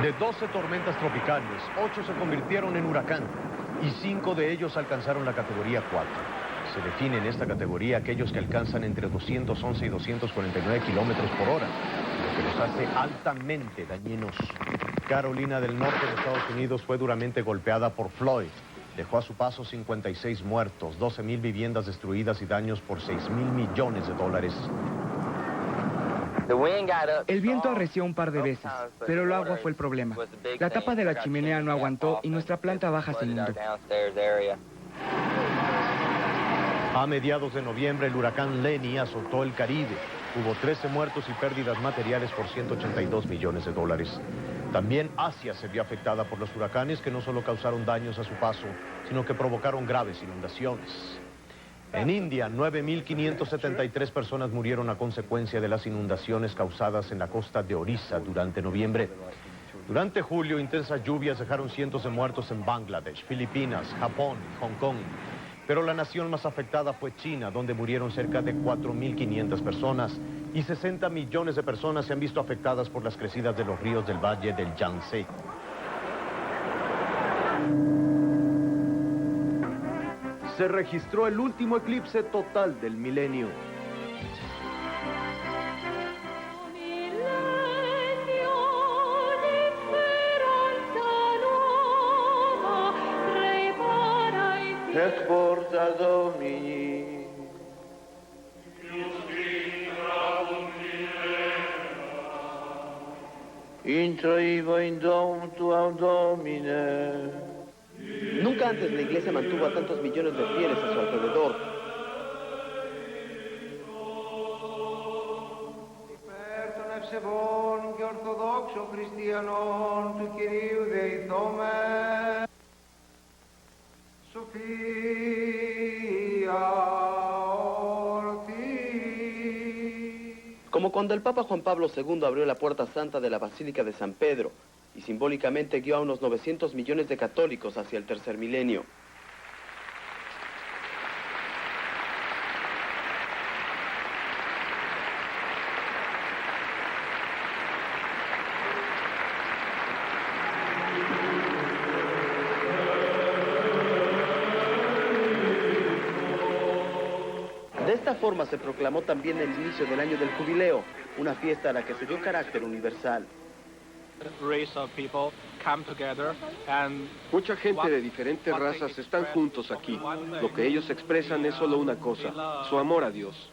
De 12 tormentas tropicales, 8 se convirtieron en huracán y 5 de ellos alcanzaron la categoría 4. Se define en esta categoría aquellos que alcanzan entre 211 y 249 kilómetros por hora, lo que los hace altamente dañinos. Carolina del Norte de Estados Unidos fue duramente golpeada por Floyd. Dejó a su paso 56 muertos, 12.000 viviendas destruidas y daños por $6.000 millones.
El viento arreció un par de veces, pero el agua fue el problema. La tapa de la chimenea no aguantó y nuestra planta baja se inundó.
A mediados de noviembre, el huracán Lenny azotó el Caribe. Hubo 13 muertos y pérdidas materiales por $182 millones. También Asia se vio afectada por los huracanes que no solo causaron daños a su paso, sino que provocaron graves inundaciones. En India, 9.573 personas murieron a consecuencia de las inundaciones causadas en la costa de Orissa durante noviembre. Durante julio, intensas lluvias dejaron cientos de muertos en Bangladesh, Filipinas, Japón y Hong Kong. Pero la nación más afectada fue China, donde murieron cerca de 4.500 personas y 60 millones de personas se han visto afectadas por las crecidas de los ríos del valle del Yangtze. Se registró el último eclipse total del milenio.
Et porta Domini. Introivo in dom tuam Domine.
Nunca antes la iglesia mantuvo a tantos millones de fieles a su alrededor.
Υπέρ των ευσεβών και ορθοδόξων χριστιανών του Κυρίου δεηθώμε. Sofía Ortiz.
Como cuando el Papa Juan Pablo II abrió la puerta santa de la Basílica de San Pedro y simbólicamente guió a unos 900 millones de católicos hacia el tercer milenio. esta forma se proclamó también el inicio del año del jubileo, una fiesta a la que se dio carácter universal.
Mucha gente de diferentes razas están juntos aquí. Lo que ellos expresan es solo una cosa, su amor a Dios.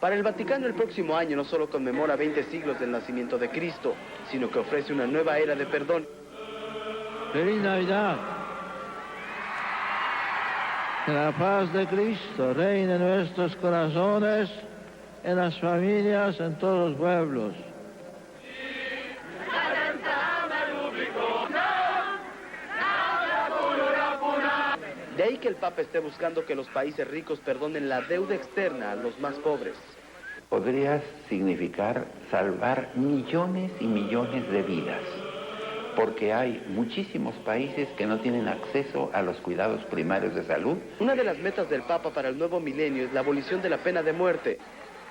Para el Vaticano el próximo año no solo conmemora 20 siglos del nacimiento de Cristo, sino que ofrece una nueva era de perdón.
¡Feliz Navidad! Que la paz de Cristo reine en nuestros corazones, en las familias, en todos los pueblos.
De ahí que el Papa esté buscando que los países ricos perdonen la deuda externa a los más pobres.
Podría significar salvar millones y millones de vidas, porque hay muchísimos países que no tienen acceso a los cuidados primarios de salud.
Una de las metas del Papa para el nuevo milenio es la abolición de la pena de muerte.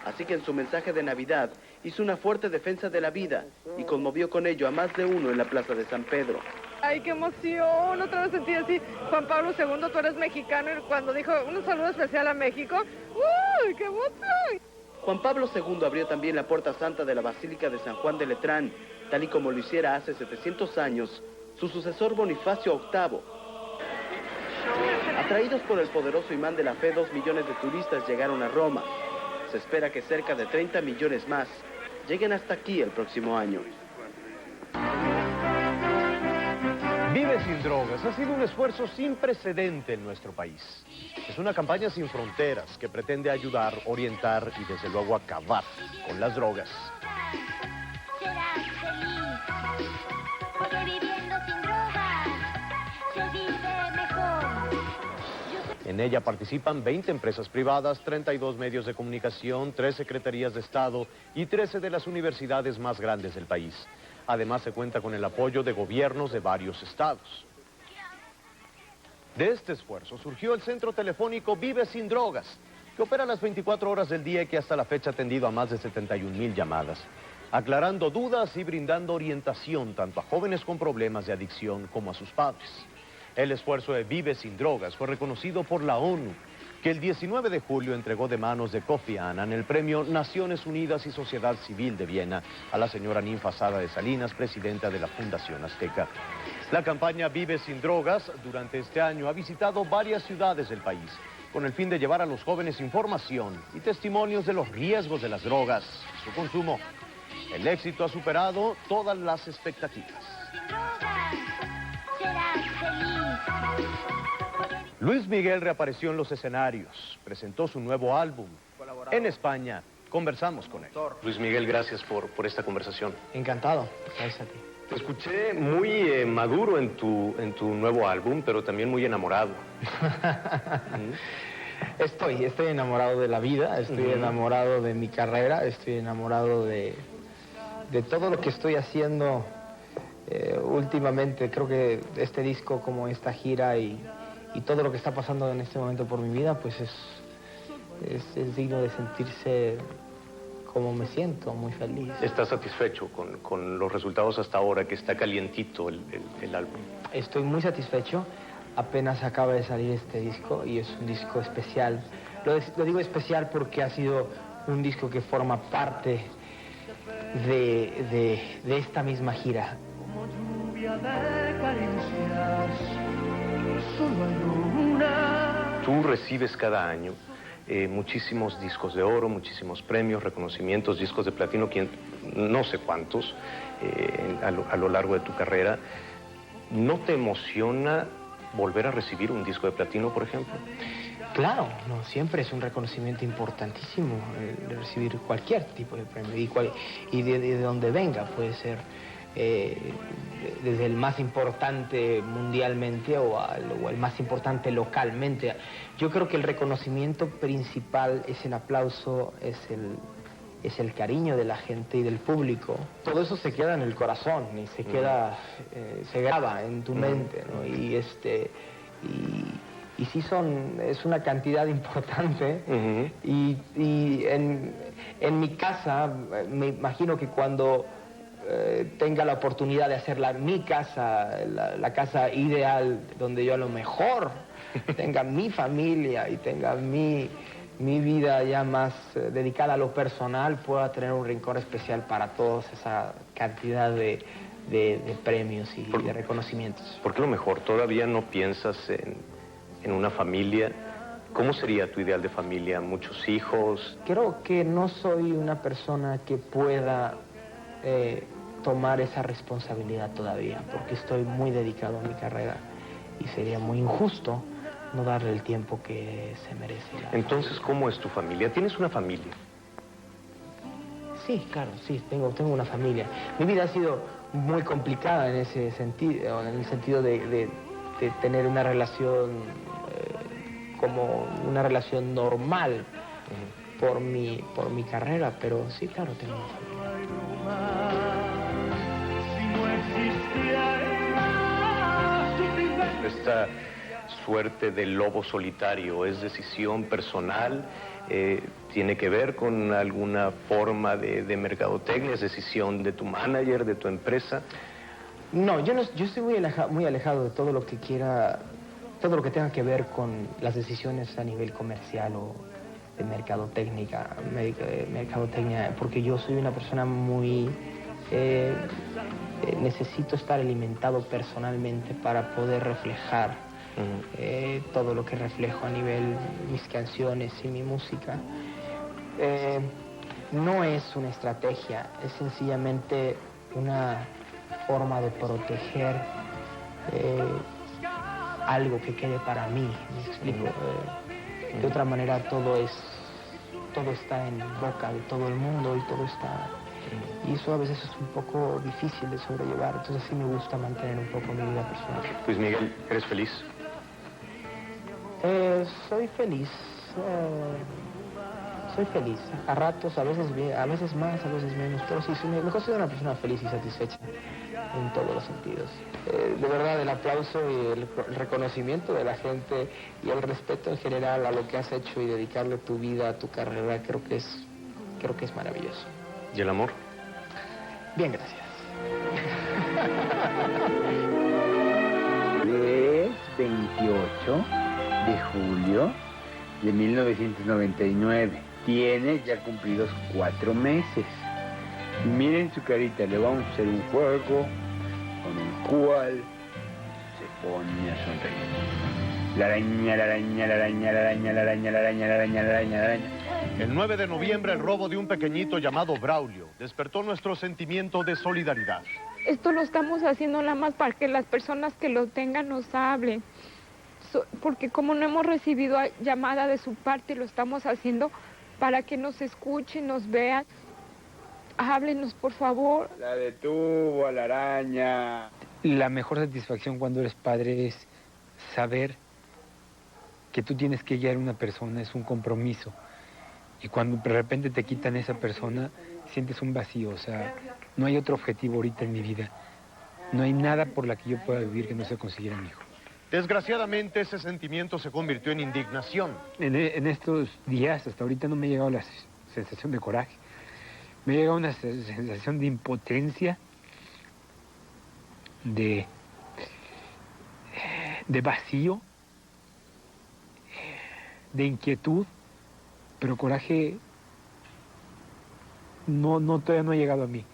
Así que en su mensaje de Navidad hizo una fuerte defensa de la vida y conmovió con ello a más de uno en la plaza de San Pedro.
¡Ay, qué emoción! Otra vez sentí así, Juan Pablo II, tú eres mexicano, y cuando dijo un saludo especial a México, ¡uy, qué emoción!
Juan Pablo II abrió también la puerta santa de la Basílica de San Juan de Letrán, tal y como lo hiciera hace 700 años su sucesor Bonifacio VIII. Atraídos por el poderoso imán de la fe, 2 millones de turistas llegaron a Roma. Se espera que cerca de 30 millones más lleguen hasta aquí el próximo año.
Vive sin drogas ha sido un esfuerzo sin precedente en nuestro país. Es una campaña sin fronteras que pretende ayudar, orientar y desde luego acabar con las drogas.
Serás feliz, porque viviendo sin drogas se vive mejor.
En ella participan 20 empresas privadas, 32 medios de comunicación, 3 secretarías de Estado y 13 de las universidades más grandes del país. Además, se cuenta con el apoyo de gobiernos de varios estados. De este esfuerzo surgió el centro telefónico Vive Sin Drogas, que opera las 24 horas del día y que hasta la fecha ha atendido a más de 71,000 llamadas, aclarando dudas y brindando orientación tanto a jóvenes con problemas de adicción como a sus padres. El esfuerzo de Vive Sin Drogas fue reconocido por la ONU, que el 19 de julio entregó de manos de Kofi Annan el premio Naciones Unidas y Sociedad Civil de Viena a la señora Ninfa Sada de Salinas, presidenta de la Fundación Azteca. La campaña Vive Sin Drogas durante este año ha visitado varias ciudades del país con el fin de llevar a los jóvenes información y testimonios de los riesgos de las drogas, su consumo. El éxito ha superado todas las expectativas.
Serás feliz.
Luis Miguel reapareció en los escenarios, presentó su nuevo álbum. En España, conversamos con él. Luis Miguel, gracias por esta conversación.
Encantado, gracias a ti.
Te escuché muy maduro en tu nuevo álbum, pero también muy enamorado.
Estoy enamorado de la vida, estoy enamorado de mi carrera, estoy enamorado de todo lo que estoy haciendo últimamente. Creo que este disco, como esta gira y todo lo que está pasando en este momento por mi vida, pues es digno de sentirse como me siento, muy feliz.
¿Estás satisfecho con los resultados hasta ahora, que está calientito el álbum?
Estoy muy satisfecho. Apenas acaba de salir este disco y es un disco especial. Lo digo especial porque ha sido un disco que forma parte de esta misma gira.
Como lluvia de caricias, solo hay una.
Tú recibes cada año muchísimos discos de oro, muchísimos premios, reconocimientos, discos de platino, no sé cuántos, a lo largo de tu carrera. ¿No te emociona volver a recibir un disco de platino, por ejemplo?
Claro, no, siempre es un reconocimiento importantísimo de recibir cualquier tipo de premio y de donde venga. Puede ser desde el más importante mundialmente o el más importante localmente. Yo creo que el reconocimiento principal es el aplauso, es el cariño de la gente y del público. Todo eso se queda en el corazón y se queda, se graba en tu mente, ¿no? Y sí es una cantidad importante. Y en mi casa me imagino que cuando tenga la oportunidad de hacerla mi casa, la casa ideal, donde yo a lo mejor tenga mi familia y tenga mi vida ya más dedicada a lo personal, pueda tener un rincón especial para todos, esa cantidad de premios y de reconocimientos.
¿Por qué lo mejor? ¿Todavía no piensas en una familia? ¿Cómo sería tu ideal de familia? ¿Muchos hijos?
Creo que no soy una persona que pueda tomar esa responsabilidad todavía, porque estoy muy dedicado a mi carrera y sería muy injusto no darle el tiempo que se merece.
Entonces, ¿cómo es tu familia? ¿Tienes una familia?
Sí, claro, sí, tengo una familia. Mi vida ha sido muy complicada en ese sentido, en el sentido de tener una relación como una relación normal por mi carrera, pero sí, claro, tengo una familia.
Esta suerte de lobo solitario es decisión personal, tiene que ver con alguna forma de mercadotecnia, es decisión de tu manager, de tu empresa.
No, yo estoy muy alejado de todo lo que tenga que ver con las decisiones a nivel comercial o de mercadotecnia, porque yo soy una persona muy... necesito estar alimentado personalmente para poder reflejar todo lo que reflejo a nivel mis canciones y mi música. No es una estrategia, es sencillamente una forma de proteger algo que quede para mí, ¿me explico? De otra manera todo está en boca de todo el mundo y todo está... Y eso a veces es un poco difícil de sobrellevar, entonces sí me gusta mantener un poco mi vida personal.
Luis Miguel, ¿eres feliz?
Soy feliz. Soy feliz. A ratos, a veces bien, a veces más, a veces menos, pero sí, me considero una persona feliz y satisfecha en todos los sentidos. De verdad, el aplauso y el reconocimiento de la gente y el respeto en general a lo que has hecho y dedicarle tu vida a tu carrera, creo que es maravilloso.
¿Y el amor?
Bien, gracias.
Es 28 de julio de 1999. Tiene ya cumplidos 4 meses. Miren su carita, le vamos a hacer un juego con el cual se pone a sonreír. La araña, la araña, la araña, la araña, la araña, la araña, la araña, la araña, la araña.
El 9 de noviembre, el robo de un pequeñito llamado Braulio despertó nuestro sentimiento de solidaridad.
Esto lo estamos haciendo nada más para que las personas que lo tengan nos hablen. Porque como no hemos recibido llamada de su parte, lo estamos haciendo para que nos escuchen, nos vean. Háblenos, por favor.
La detuvo a la araña.
La mejor satisfacción cuando eres padre es saber que tú tienes que guiar a una persona, es un compromiso. Y cuando de repente te quitan esa persona, sientes un vacío. O sea, no hay otro objetivo ahorita en mi vida. No hay nada por la que yo pueda vivir que no sea conseguir a mi hijo.
Desgraciadamente, ese sentimiento se convirtió en indignación.
En estos días, hasta ahorita no me ha llegado la sensación de coraje. Me ha llegado una sensación de impotencia, de vacío, de inquietud, pero coraje todavía no ha llegado a mí.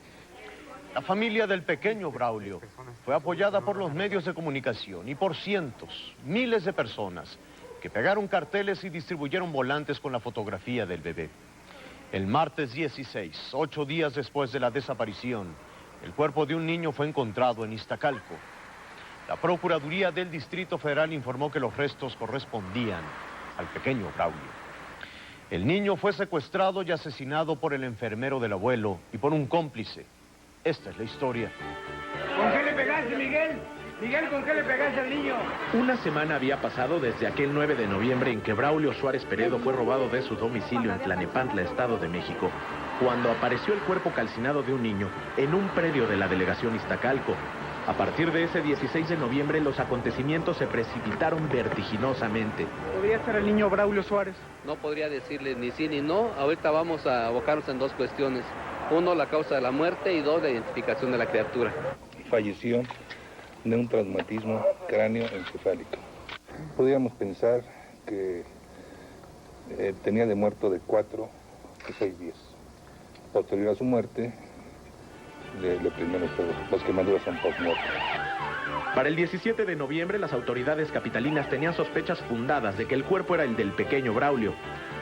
La familia del pequeño Braulio fue apoyada por los medios de comunicación y por cientos, miles de personas que pegaron carteles y distribuyeron volantes con la fotografía del bebé. El martes 16, 8 días después de la desaparición, el cuerpo de un niño fue encontrado en Iztacalco. La Procuraduría del Distrito Federal informó que los restos correspondían al pequeño Braulio. El niño fue secuestrado y asesinado por el enfermero del abuelo y por un cómplice. Esta es la historia.
¿Con qué le pegaste, Miguel? Miguel, ¿con qué le pegaste al niño?
Una semana había pasado desde aquel 9 de noviembre en que Braulio Suárez Peredo fue robado de su domicilio en Tlanepantla, Estado de México, cuando apareció el cuerpo calcinado de un niño en un predio de la delegación Iztacalco. A partir de ese 16 de noviembre, los acontecimientos se precipitaron vertiginosamente.
¿Podría estar el niño Braulio Suárez?
No podría decirle ni sí ni no. Ahorita vamos a abocarnos en dos cuestiones.
1, la causa de la muerte y 2, la identificación de la criatura.
Falleció de un traumatismo cráneoencefálico. Podríamos pensar que tenía de muerto de 4 a 6 días. Posterior a su muerte, lo primero fue las quemaduras son post-mortem.
Para el 17 de noviembre, las autoridades capitalinas tenían sospechas fundadas de que el cuerpo era el del pequeño Braulio.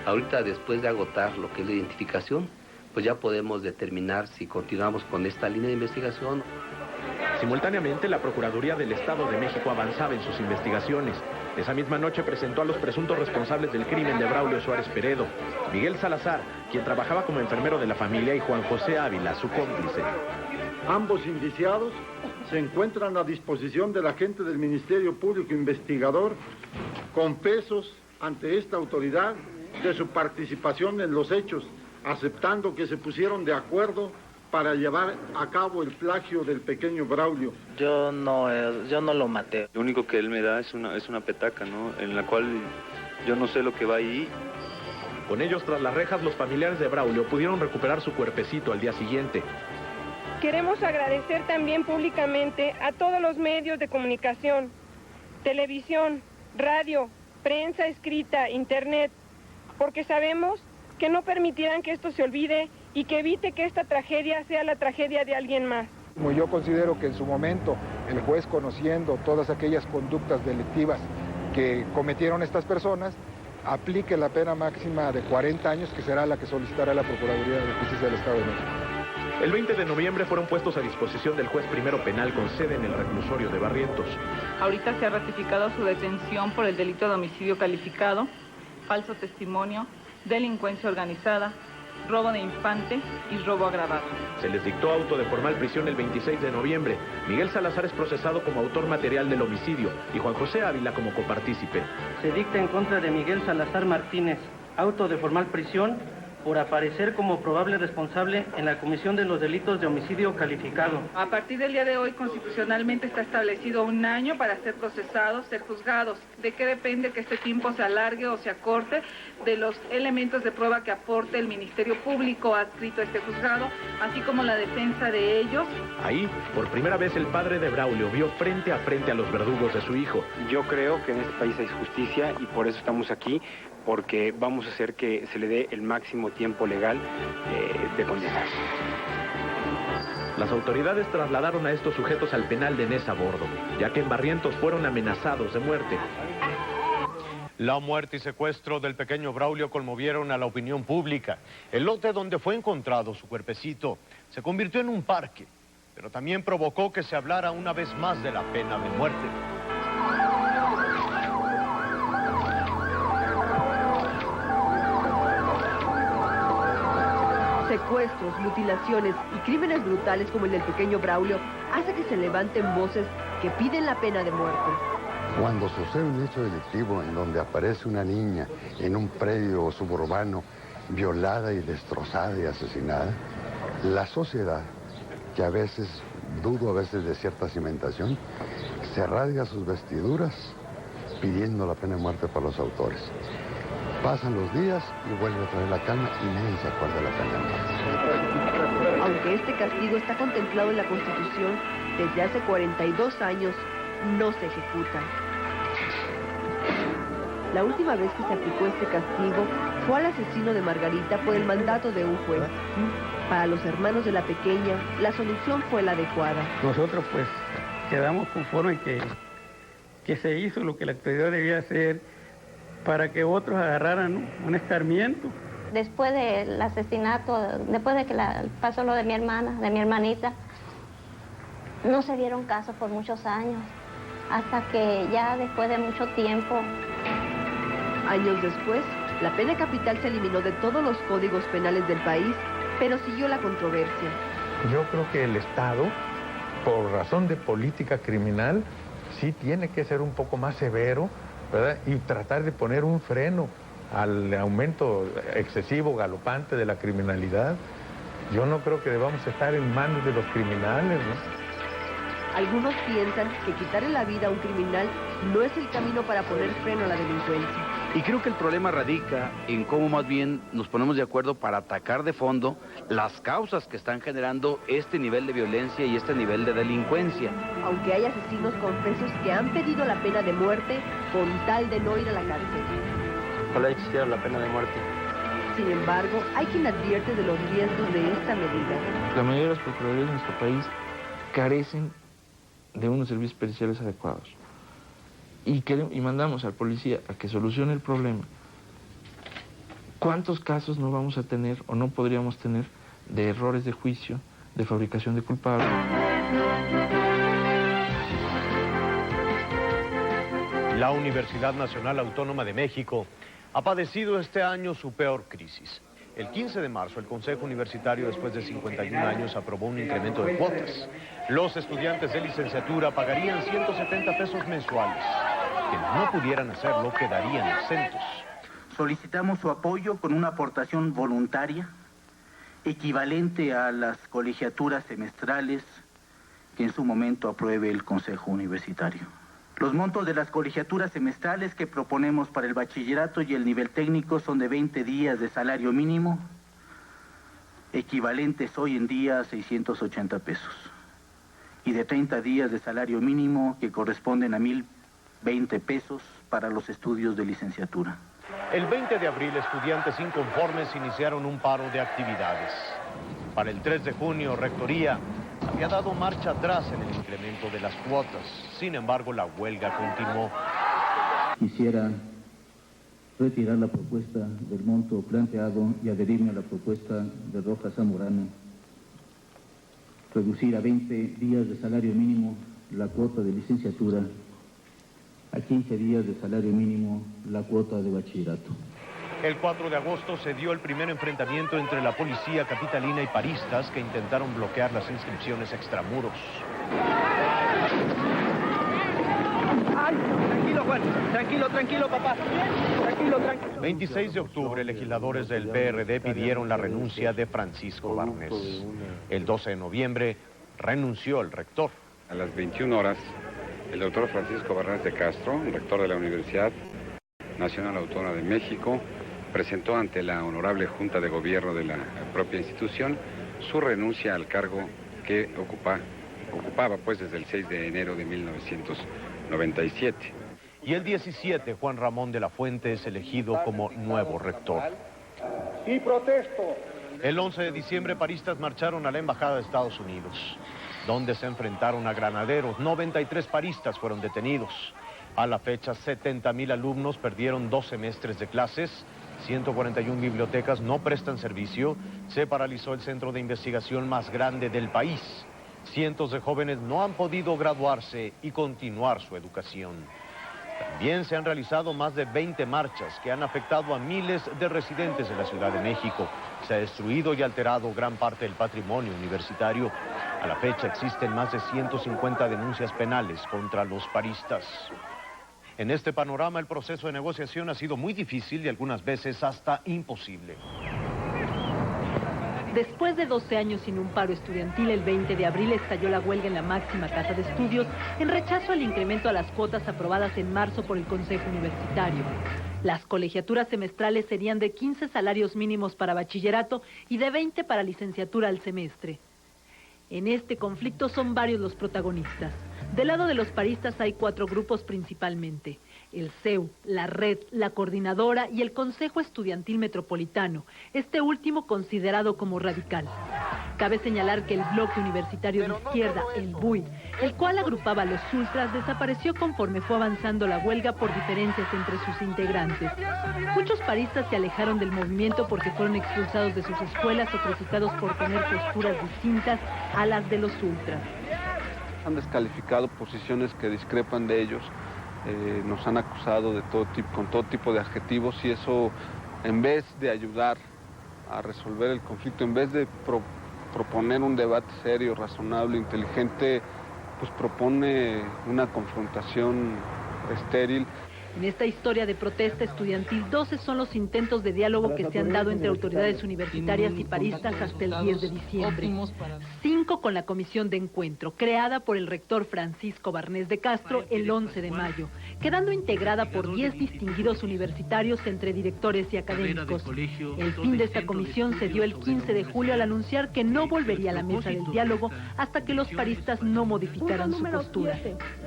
Ahorita, después de agotar lo que es la identificación, pues ya podemos determinar si continuamos con esta línea de investigación.
Simultáneamente, la Procuraduría del Estado de México avanzaba en sus investigaciones. Esa misma noche presentó a los presuntos responsables del crimen de Braulio Suárez Peredo, Miguel Salazar, quien trabajaba como enfermero de la familia, y Juan José Ávila, su cómplice.
Ambos indiciados se encuentran a disposición del agente del Ministerio Público Investigador, confesos ante esta autoridad de su participación en los hechos, aceptando que se pusieron de acuerdo para llevar a cabo el plagio del pequeño Braulio.
Yo no lo maté.
Lo único que él me da es una petaca, ¿no? En la cual yo no sé lo que va ahí.
Con ellos tras las rejas, los familiares de Braulio pudieron recuperar su cuerpecito al día siguiente.
Queremos agradecer también públicamente a todos los medios de comunicación, televisión, radio, prensa escrita, internet, porque sabemos que no permitirán que esto se olvide y que evite que esta tragedia sea la tragedia de alguien más.
Como yo considero que en su momento el juez, conociendo todas aquellas conductas delictivas que cometieron estas personas, aplique la pena máxima de 40 años, que será la que solicitará la Procuraduría de Justicia del Estado de México.
El 20 de noviembre fueron puestos a disposición del juez primero penal con sede en el reclusorio de Barrientos.
Ahorita se ha ratificado su detención por el delito de homicidio calificado, falso testimonio, delincuencia organizada, robo de infante y robo agravado.
Se les dictó auto de formal prisión el 26 de noviembre. Miguel Salazar es procesado como autor material del homicidio y Juan José Ávila como copartícipe.
Se dicta en contra de Miguel Salazar Martínez auto de formal prisión por aparecer como probable responsable en la comisión de los delitos de homicidio calificado.
A partir del día de hoy, constitucionalmente está establecido 1 año para ser procesados, ser juzgados. ¿De qué depende que este tiempo se alargue o se acorte? De los elementos de prueba que aporte el Ministerio Público adscrito a este juzgado, así como la defensa de ellos.
Ahí, por primera vez, el padre de Braulio vio frente a frente a los verdugos de su hijo.
Yo creo que en este país hay justicia y por eso estamos aquí, porque vamos a hacer que se le dé el máximo tiempo legal de condena.
Las autoridades trasladaron a estos sujetos al penal de Nesa Bordo, ya que en Barrientos fueron amenazados de muerte.
La muerte y secuestro del pequeño Braulio conmovieron a la opinión pública. El lote donde fue encontrado su cuerpecito se convirtió en un parque, pero también provocó que se hablara una vez más de la pena de muerte.
Secuestros, mutilaciones y crímenes brutales como el del pequeño Braulio hace que se levanten voces que piden la pena de muerte.
Cuando sucede un hecho delictivo en donde aparece una niña en un predio suburbano violada y destrozada y asesinada, la sociedad, que a veces, dudo a veces de cierta cimentación, se rasga sus vestiduras pidiendo la pena de muerte para los autores. Pasan los días y vuelve a traer la calma y nadie se acuerda de la pena de muerte.
Aunque este castigo está contemplado en la Constitución, desde hace 42 años no se ejecuta. La última vez que se aplicó este castigo fue al asesino de Margarita por el mandato de un juez. Para los hermanos de la pequeña, la solución fue la adecuada.
Nosotros pues quedamos conformes que se hizo lo que la autoridad debía hacer para que otros agarraran un escarmiento.
Después del asesinato, después de que pasó lo de mi hermana, de mi hermanita, no se dieron caso por muchos años, hasta que ya después de mucho tiempo.
Años después, la pena capital se eliminó de todos los códigos penales del país, pero siguió la controversia.
Yo creo que el Estado, por razón de política criminal, sí tiene que ser un poco más severo, ¿verdad? Y tratar de poner un freno al aumento excesivo, galopante de la criminalidad. Yo no creo que debamos estar en manos de los criminales, ¿no?
Algunos piensan que quitarle la vida a un criminal no es el camino para poner freno a la delincuencia.
Y creo que el problema radica en cómo más bien nos ponemos de acuerdo para atacar de fondo las causas que están generando este nivel de violencia y este nivel de delincuencia.
Aunque hay asesinos confesos que han pedido la pena de muerte con tal de no ir a la cárcel.
Ojalá existiera la pena de muerte.
Sin embargo, hay quien advierte de los riesgos de esta medida.
La mayoría de las procuradurías en nuestro país carecen de unos servicios periciales adecuados. Y mandamos al policía a que solucione el problema. ¿Cuántos casos no vamos a tener o no podríamos tener de errores de juicio, de fabricación de culpables?
La Universidad Nacional Autónoma de México ha padecido este año su peor crisis. El 15 de marzo, el Consejo Universitario, después de 51 años, aprobó un incremento de cuotas. Los estudiantes de licenciatura pagarían 170 pesos mensuales. Quienes no pudieran hacerlo quedarían exentos.
Solicitamos su apoyo con una aportación voluntaria equivalente a las colegiaturas semestrales que en su momento apruebe el Consejo Universitario. Los montos de las colegiaturas semestrales que proponemos para el bachillerato y el nivel técnico son de 20 días de salario mínimo, equivalentes hoy en día a 680 pesos, y de 30 días de salario mínimo que corresponden a 1.020 pesos para los estudios de licenciatura.
El 20 de abril, estudiantes inconformes iniciaron un paro de actividades. Para el 3 de junio, Rectoría había dado marcha atrás en el incremento de las cuotas. Sin embargo, la huelga continuó.
Quisiera retirar la propuesta del monto planteado y adherirme a la propuesta de Rojas Zamorano. Reducir a 20 días de salario mínimo la cuota de licenciatura, a 15 días de salario mínimo la cuota de bachillerato.
El 4 de agosto se dio el primer enfrentamiento entre la policía capitalina y paristas que intentaron bloquear las inscripciones extramuros.
Ay, tranquilo, Juan. Tranquilo, papá. Tranquilo.
26 de octubre, legisladores del PRD pidieron la renuncia de Francisco Barnés. El 12 de noviembre, renunció el rector.
A las 21 horas, el doctor Francisco Barnés de Castro, rector de la Universidad Nacional Autónoma de México, presentó ante la honorable Junta de Gobierno de la propia institución su renuncia al cargo que ocupaba pues desde el 6 de enero de 1997.
Y el 17, Juan Ramón de la Fuente es elegido como nuevo rector.
Y protesto.
El 11 de diciembre, paristas marcharon a la Embajada de Estados Unidos, donde se enfrentaron a granaderos. 93 paristas fueron detenidos. A la fecha, 70.000 alumnos perdieron 2 semestres de clases, 141 bibliotecas no prestan servicio, se paralizó el centro de investigación más grande del país. Cientos de jóvenes no han podido graduarse y continuar su educación. También se han realizado más de 20 marchas que han afectado a miles de residentes de la Ciudad de México. Se ha destruido y alterado gran parte del patrimonio universitario. A la fecha existen más de 150 denuncias penales contra los paristas. En este panorama, el proceso de negociación ha sido muy difícil y algunas veces hasta imposible.
Después de 12 años sin un paro estudiantil, el 20 de abril estalló la huelga en la máxima casa de estudios en rechazo al incremento a las cuotas aprobadas en marzo por el Consejo Universitario. Las colegiaturas semestrales serían de 15 salarios mínimos para bachillerato y de 20 para licenciatura al semestre. En este conflicto son varios los protagonistas. Del lado de los paristas hay 4 grupos principalmente: el CEU, la Red, la Coordinadora y el Consejo Estudiantil Metropolitano, este último considerado como radical. Cabe señalar que el bloque universitario de izquierda, el BUI, el cual agrupaba a los ultras, desapareció conforme fue avanzando la huelga por diferencias entre sus integrantes. Muchos paristas se alejaron del movimiento porque fueron expulsados de sus escuelas o criticados por tener posturas distintas a las de los ultras.
Han descalificado posiciones que discrepan de ellos, nos han acusado de todo tipo, con todo tipo de adjetivos, y eso, en vez de ayudar a resolver el conflicto, en vez de proponer un debate serio, razonable, inteligente, pues propone una confrontación estéril.
En esta historia de protesta estudiantil, 12 son los intentos de diálogo que se han dado entre autoridades universitarias y paristas hasta el 10 de diciembre. 5 5 con la comisión de encuentro, creada por el rector Francisco Barnés de Castro el 11 de mayo, quedando integrada por 10 distinguidos universitarios entre directores y académicos. El fin de esta comisión se dio el 15 de julio al anunciar que no volvería a la mesa del diálogo hasta que los paristas no modificaran su postura.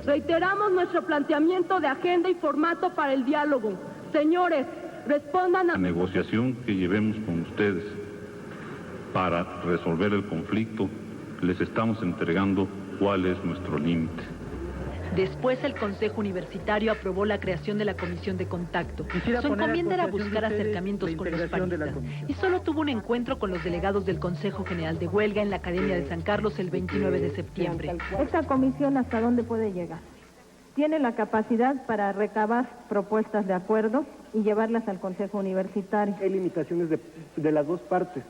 Reiteramos nuestro planteamiento de agenda y formato para el diálogo. Señores, respondan a...
La negociación que llevemos con ustedes para resolver el conflicto, les estamos entregando cuál es nuestro límite.
Después el Consejo Universitario aprobó la creación de la Comisión de Contacto. Su encomienda era buscar acercamientos con los paristas y solo tuvo un encuentro con los delegados del Consejo General de Huelga en la Academia de San Carlos el 29 de septiembre.
¿Esta comisión hasta dónde puede llegar? Tiene la capacidad para recabar propuestas de acuerdo y llevarlas al Consejo Universitario.
Hay limitaciones de las dos partes.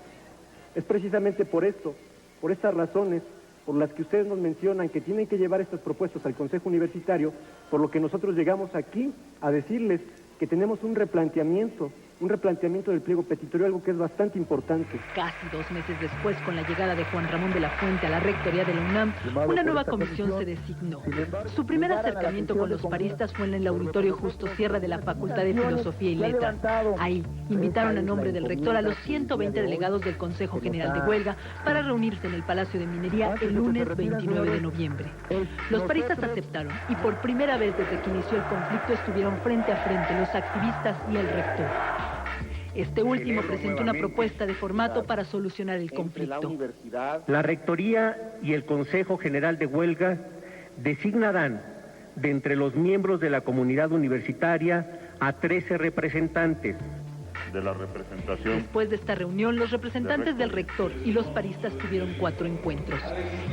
Es precisamente por esto, por estas razones, por las que ustedes nos mencionan que tienen que llevar estas propuestas al Consejo Universitario, por lo que nosotros llegamos aquí a decirles que tenemos un replanteamiento del pliego petitorio, algo que es bastante importante.
Casi 2 meses después, con la llegada de Juan Ramón de la Fuente a la rectoría de la UNAM, una nueva comisión se designó. Su primer acercamiento con los paristas fue en el auditorio Justo Sierra de la Facultad de Filosofía y Letras. Ahí invitaron a nombre del rector a los 120 delegados del Consejo General de Huelga para reunirse en el Palacio de Minería el lunes 29 de noviembre. Los paristas aceptaron y por primera vez desde que inició el conflicto estuvieron frente a frente los activistas y el rector. Este último presentó una propuesta de formato para solucionar el conflicto.
La Rectoría y el Consejo General de Huelga designarán de entre los miembros de la comunidad universitaria a 13 representantes
de la representación.
Después de esta reunión, los representantes del rector y los paristas tuvieron 4 encuentros.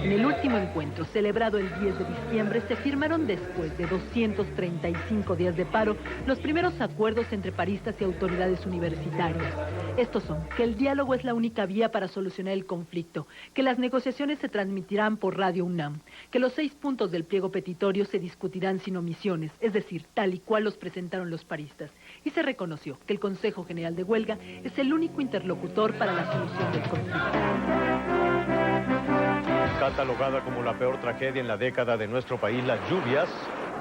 En el último encuentro, celebrado el 10 de diciembre, se firmaron después de 235 días de paro los primeros acuerdos entre paristas y autoridades universitarias. Estos son que el diálogo es la única vía para solucionar el conflicto, que las negociaciones se transmitirán por Radio UNAM, que los 6 puntos del pliego petitorio se discutirán sin omisiones, es decir, tal y cual los presentaron los paristas, y se reconoció que el Consejo General de Huelga es el único interlocutor para la solución del conflicto.
Catalogada como la peor tragedia en la década de nuestro país, las lluvias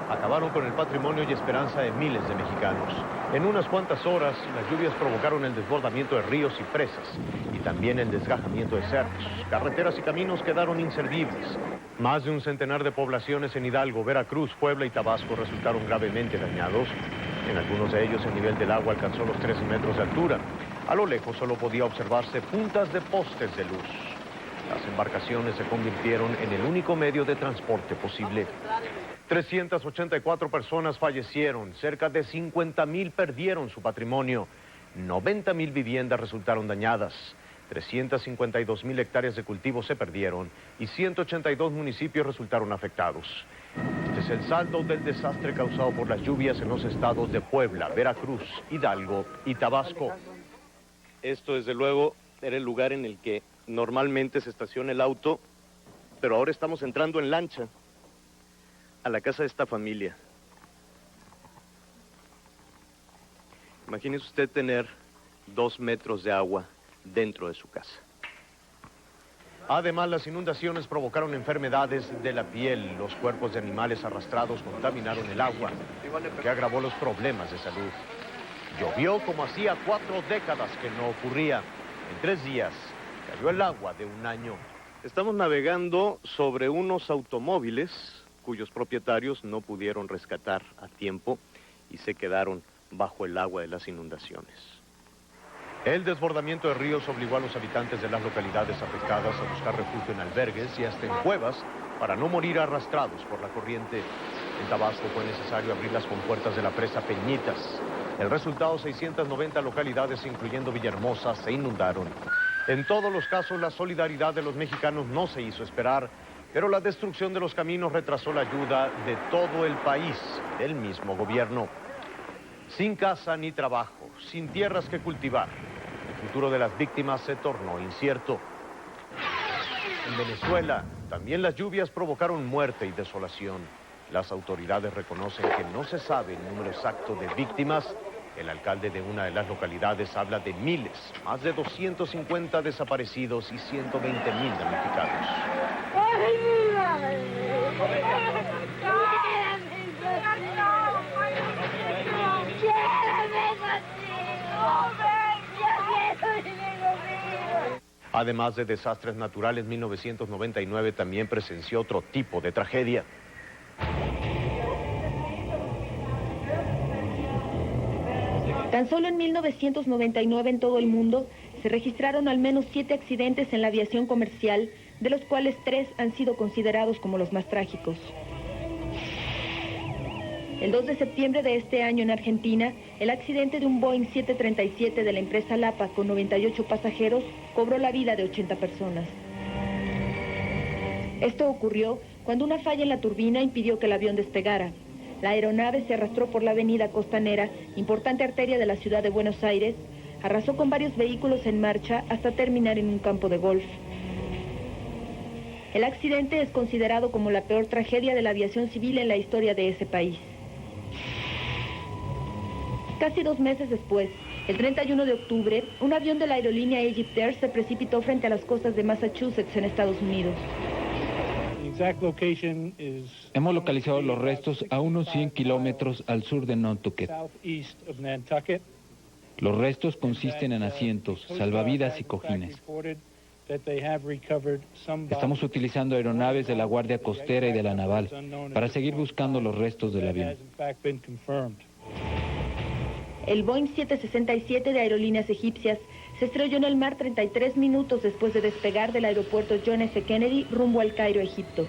acabaron con el patrimonio y esperanza de miles de mexicanos. En unas cuantas horas, las lluvias provocaron el desbordamiento de ríos y presas y también el desgajamiento de cerros. Carreteras y caminos quedaron inservibles. Más de un centenar de poblaciones en Hidalgo, Veracruz, Puebla y Tabasco resultaron gravemente dañados. En algunos de ellos el nivel del agua alcanzó los 13 metros de altura. A lo lejos solo podía observarse puntas de postes de luz. Las embarcaciones se convirtieron en el único medio de transporte posible. 384 personas fallecieron, cerca de 50,000 perdieron su patrimonio, 90,000 viviendas resultaron dañadas, 352,000 hectáreas de cultivos se perdieron y 182 municipios resultaron afectados. Este es el saldo del desastre causado por las lluvias en los estados de Puebla, Veracruz, Hidalgo y Tabasco.
Esto, desde luego, era el lugar en el que normalmente se estaciona el auto, pero ahora estamos entrando en lancha a la casa de esta familia. Imagínese usted tener 2 metros de agua dentro de su casa.
Además, las inundaciones provocaron enfermedades de la piel. Los cuerpos de animales arrastrados contaminaron el agua, que agravó los problemas de salud. Llovió como hacía 4 décadas que no ocurría. En 3 días cayó el agua de un año.
Estamos navegando sobre unos automóviles cuyos propietarios no pudieron rescatar a tiempo y se quedaron bajo el agua de las inundaciones.
El desbordamiento de ríos obligó a los habitantes de las localidades afectadas a buscar refugio en albergues y hasta en cuevas para no morir arrastrados por la corriente. En Tabasco fue necesario abrir las compuertas de la presa Peñitas. El resultado, 690 localidades, incluyendo Villahermosa, se inundaron. En todos los casos, la solidaridad de los mexicanos no se hizo esperar, pero la destrucción de los caminos retrasó la ayuda de todo el país, del mismo gobierno. Sin casa ni trabajo, sin tierras que cultivar, el futuro de las víctimas se tornó incierto. En Venezuela, también las lluvias provocaron muerte y desolación. Las autoridades reconocen que no se sabe el número exacto de víctimas El alcalde de una de las localidades habla de miles, más de 250 desaparecidos y 120,000 damnificados. Además de desastres naturales, 1999 también presenció otro tipo de tragedia.
Tan solo en 1999 en todo el mundo se registraron al menos 7 accidentes en la aviación comercial, de los cuales 3 han sido considerados como los más trágicos. El 2 de septiembre de este año en Argentina, el accidente de un Boeing 737 de la empresa Lapa con 98 pasajeros cobró la vida de 80 personas. Esto ocurrió cuando una falla en la turbina impidió que el avión despegara. La aeronave se arrastró por la avenida Costanera, importante arteria de la ciudad de Buenos Aires, arrasó con varios vehículos en marcha hasta terminar en un campo de golf. El accidente es considerado como la peor tragedia de la aviación civil en la historia de ese país. Casi 2 meses después, el 31 de octubre, un avión de la aerolínea Egyptair se precipitó frente a las costas de Massachusetts en Estados Unidos.
Hemos localizado los restos a unos 100 kilómetros al sur de Nantucket. Los restos consisten en asientos, salvavidas y cojines. Estamos utilizando aeronaves de la Guardia Costera y de la Naval para seguir buscando los restos del avión.
El Boeing 767 de Aerolíneas Egipcias se estrelló en el mar 33 minutos después de despegar del aeropuerto John F. Kennedy rumbo al Cairo, Egipto.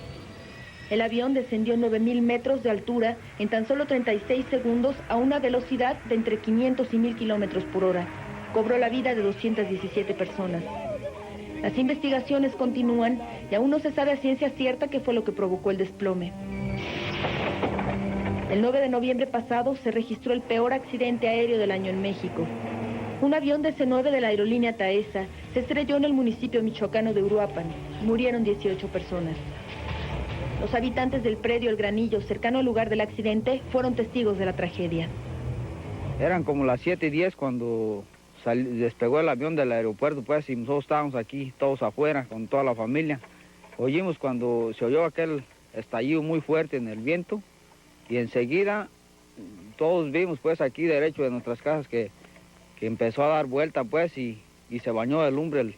El avión descendió 9.000 metros de altura en tan solo 36 segundos a una velocidad de entre 500 y 1.000 kilómetros por hora. Cobró la vida de 217 personas. Las investigaciones continúan y aún no se sabe a ciencia cierta qué fue lo que provocó el desplome. El 9 de noviembre pasado se registró el peor accidente aéreo del año en México. Un avión DC-9 de la aerolínea Taesa se estrelló en el municipio michoacano de Uruapan. Murieron 18 personas. Los habitantes del predio El Granillo, cercano al lugar del accidente, fueron testigos de la tragedia.
Eran como las 7:10 cuando despegó el avión del aeropuerto, pues, y nosotros estábamos aquí, todos afuera, con toda la familia. Oímos cuando se oyó aquel estallido muy fuerte en el viento, y enseguida todos vimos, pues, aquí derecho de nuestras casas que empezó a dar vuelta, pues, y se bañó de lumbre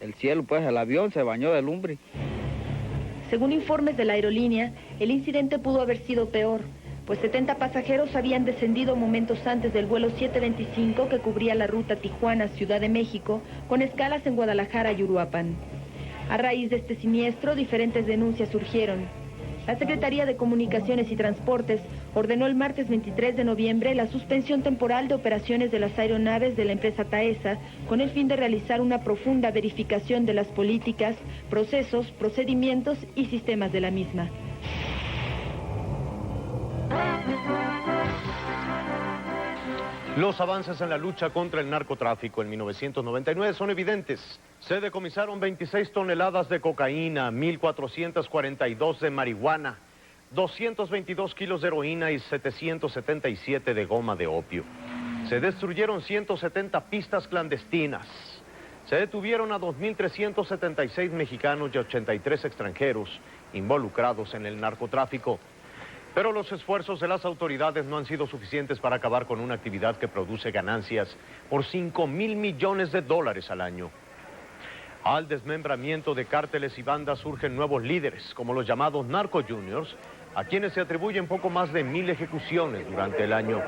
el cielo, pues, el avión se bañó de lumbre.
Según informes de la aerolínea, el incidente pudo haber sido peor, pues 70 pasajeros habían descendido momentos antes del vuelo 725 que cubría la ruta Tijuana-Ciudad de México, con escalas en Guadalajara y Uruapan. A raíz de este siniestro, diferentes denuncias surgieron. La Secretaría de Comunicaciones y Transportes ordenó el martes 23 de noviembre la suspensión temporal de operaciones de las aeronaves de la empresa Taesa con el fin de realizar una profunda verificación de las políticas, procesos, procedimientos y sistemas de la misma.
Los avances en la lucha contra el narcotráfico en 1999 son evidentes. Se decomisaron 26 toneladas de cocaína, 1.442 de marihuana, 222 kilos de heroína y 777 de goma de opio. Se destruyeron 170 pistas clandestinas. Se detuvieron a 2.376 mexicanos y 83 extranjeros involucrados en el narcotráfico. Pero los esfuerzos de las autoridades no han sido suficientes para acabar con una actividad que produce ganancias por $5,000 millones al año. Al desmembramiento de cárteles y bandas surgen nuevos líderes, como los llamados narco juniors, a quienes se atribuyen poco más de 1.000 ejecuciones durante el año.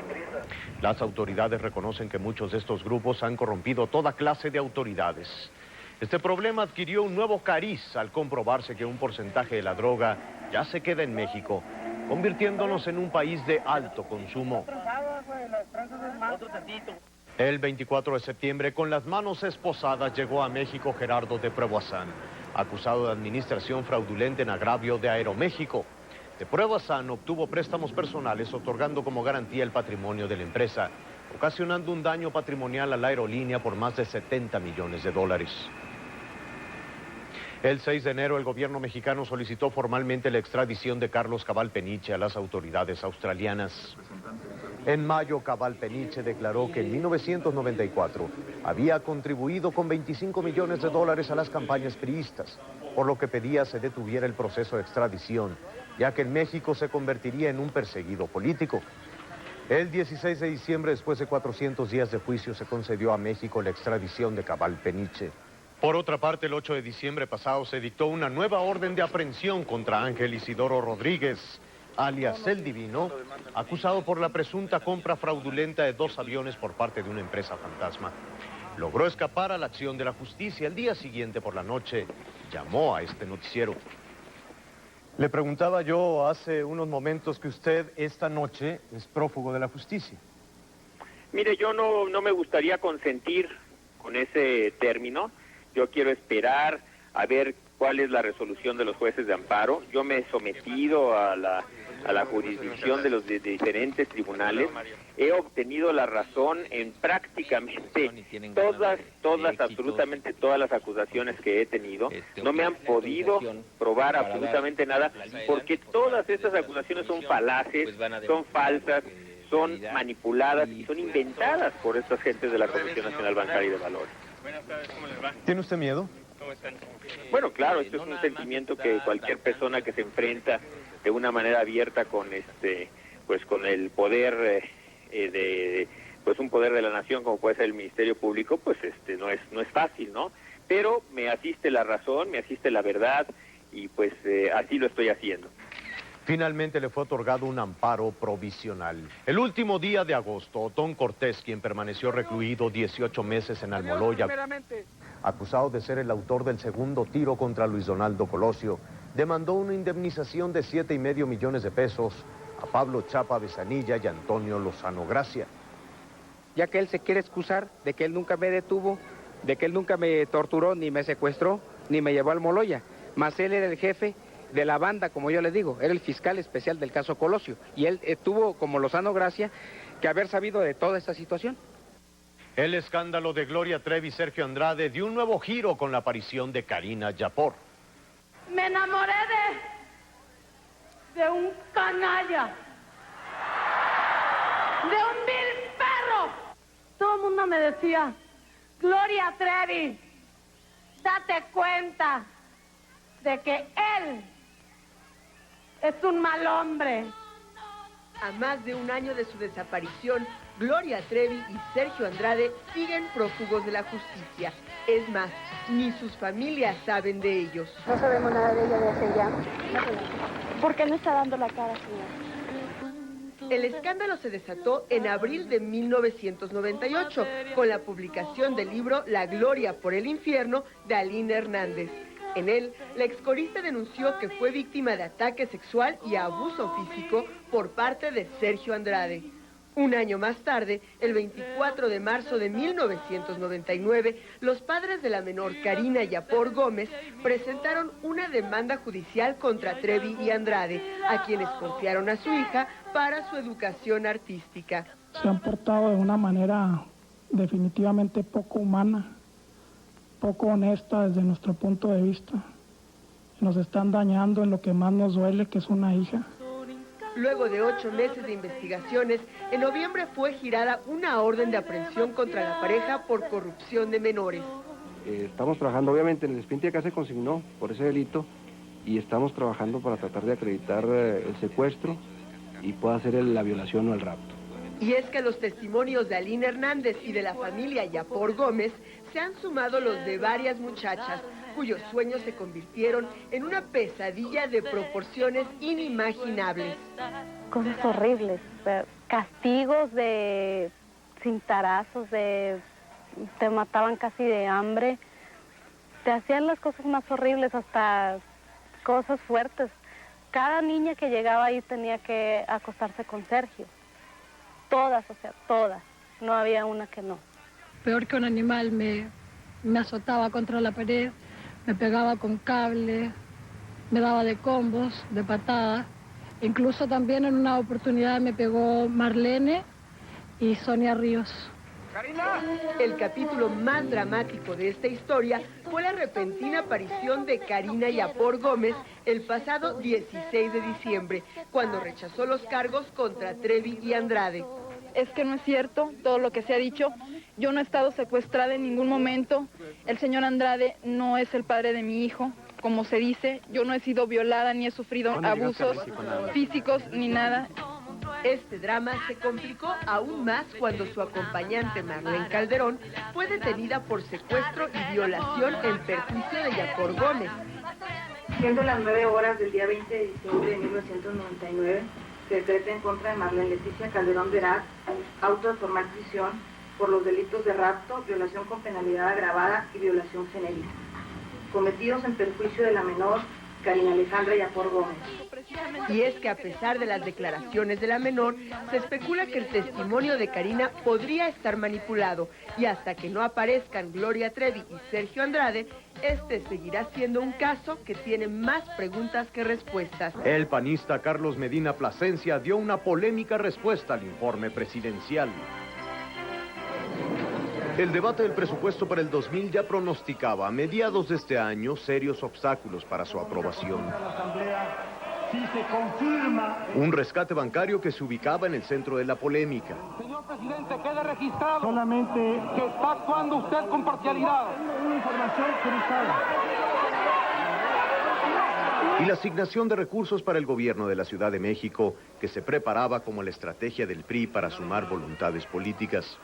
Las autoridades reconocen que muchos de estos grupos han corrompido toda clase de autoridades. Este problema adquirió un nuevo cariz al comprobarse que un porcentaje de la droga ya se queda en México, convirtiéndonos en un país de alto consumo. El 24 de septiembre, con las manos esposadas, llegó a México Gerardo de Pruebazán, acusado de administración fraudulenta en agravio de Aeroméxico. De Pruebazán obtuvo préstamos personales otorgando como garantía el patrimonio de la empresa, ocasionando un daño patrimonial a la aerolínea por más de $70 millones. El 6 de enero, el gobierno mexicano solicitó formalmente la extradición de Carlos Cabal Peniche a las autoridades australianas. En mayo, Cabal Peniche declaró que en 1994 había contribuido con $25 millones a las campañas priistas, por lo que pedía se detuviera el proceso de extradición, ya que en México se convertiría en un perseguido político. El 16 de diciembre, después de 400 días de juicio, se concedió a México la extradición de Cabal Peniche. Por otra parte, el 8 de diciembre pasado se dictó una nueva orden de aprehensión contra Ángel Isidoro Rodríguez, alias El Divino, acusado por la presunta compra fraudulenta de 2 aviones por parte de una empresa fantasma. Logró escapar a la acción de la justicia. El día siguiente por la noche llamó a este noticiero. Le preguntaba yo hace unos momentos que usted esta noche es prófugo de la justicia.
Mire, yo no me gustaría consentir con ese término. Yo quiero esperar a ver cuál es la resolución de los jueces de amparo. Yo me he sometido a la jurisdicción de los diferentes tribunales. He obtenido la razón en prácticamente absolutamente todas las acusaciones que he tenido. No me han podido probar absolutamente nada, porque todas estas acusaciones son falaces, son falsas, son manipuladas y son inventadas por estas gentes de la Comisión Nacional Bancaria y de Valores.
Buenas tardes, ¿cómo les va? ¿Tiene usted miedo?
¿Cómo están? Bueno, claro, esto es un sentimiento que cualquier persona que se enfrenta de una manera abierta con con el poder un poder de la nación como puede ser el Ministerio Público, pues no es fácil, ¿no? Pero me asiste la razón, me asiste la verdad y pues así lo estoy haciendo.
Finalmente le fue otorgado un amparo provisional. El último día de agosto, Otón Cortés, quien permaneció recluido 18 meses en Almoloya, acusado de ser el autor del segundo tiro contra Luis Donaldo Colosio, demandó una indemnización de $7,5 millones a Pablo Chapa Besanilla y Antonio Lozano Gracia.
Ya que él se quiere excusar de que él nunca me detuvo, de que él nunca me torturó, ni me secuestró, ni me llevó a Almoloya, mas él era el jefe de la banda, como yo le digo, era el fiscal especial del caso Colosio, y él tuvo, como Lozano Gracia, que haber sabido de toda esta situación.
El escándalo de Gloria Trevi y Sergio Andrade dio un nuevo giro con la aparición de Karina Yapor.
Me enamoré de un canalla, de un vil perro. Todo el mundo me decía, Gloria Trevi, date cuenta de que él es un mal hombre.
A más de un año de su desaparición, Gloria Trevi y Sergio Andrade siguen prófugos de la justicia. Es más, ni sus familias saben de ellos.
No sabemos nada de ella desde ya. ¿Por qué no está dando la cara, señor?
El escándalo se desató en abril de 1998 con la publicación del libro La Gloria por el Infierno de Aline Hernández. En él, la excorista denunció que fue víctima de ataque sexual y abuso físico por parte de Sergio Andrade. Un año más tarde, el 24 de marzo de 1999, los padres de la menor Karina Yapor Gómez presentaron una demanda judicial contra Trevi y Andrade, a quienes confiaron a su hija para su educación artística.
Se han portado de una manera definitivamente poco humana, poco honesta desde nuestro punto de vista. Nos están dañando en lo que más nos duele, que es una hija.
Luego de 8 meses de investigaciones, en noviembre fue girada una orden de aprehensión contra la pareja por corrupción de menores.
Estamos trabajando, obviamente, en el expediente acá se consignó por ese delito y estamos trabajando para tratar de acreditar el secuestro y pueda ser la violación o el rapto.
Y es que los testimonios de Aline Hernández y de la familia Yapor Gómez se han sumado los de varias muchachas, cuyos sueños se convirtieron en una pesadilla de proporciones inimaginables.
Cosas horribles, castigos de cintarazos, te mataban casi de hambre, te hacían las cosas más horribles, hasta cosas fuertes. Cada niña que llegaba ahí tenía que acostarse con Sergio. Todas, todas. No había una que no.
Peor que un animal, me azotaba contra la pared, me pegaba con cable, me daba de combos, de patadas. Incluso también en una oportunidad me pegó Marlene y Sonia Ríos.
El capítulo más dramático de esta historia fue la repentina aparición de Karina Yapor Gómez el pasado 16 de diciembre, cuando rechazó los cargos contra Trevi y Andrade.
es que no es cierto todo lo que se ha dicho. Yo no he estado secuestrada en ningún momento. El señor Andrade no es el padre de mi hijo, como se dice. Yo no he sido violada ni he sufrido abusos físicos ni nada.
Este drama se complicó aún más cuando su acompañante Marlene Calderón fue detenida por secuestro y violación en perjuicio de Yapor Gómez.
Siendo las 9 horas del día 20 de diciembre de 1999, se decreta en contra de Marlene Leticia Calderón Veraz auto de formal prisión por los delitos de rapto, violación con penalidad agravada y violación genérica, cometidos en perjuicio de la menor Karina Alejandra Yapor Gómez.
Y es que a pesar de las declaraciones de la menor, se especula que el testimonio de Karina podría estar manipulado, y hasta que no aparezcan Gloria Trevi y Sergio Andrade, este seguirá siendo un caso que tiene más preguntas que respuestas.
El panista Carlos Medina Plasencia dio una polémica respuesta al informe presidencial. El debate del presupuesto para el 2000 ya pronosticaba a mediados de este año serios obstáculos para su aprobación.
Si se confirma...
Un rescate bancario que se ubicaba en el centro de la polémica.
Señor presidente, quede registrado solamente que está actuando usted con parcialidad. Una información cruzada.
Y la asignación de recursos para el gobierno de la Ciudad de México, que se preparaba como la estrategia del PRI para sumar voluntades políticas.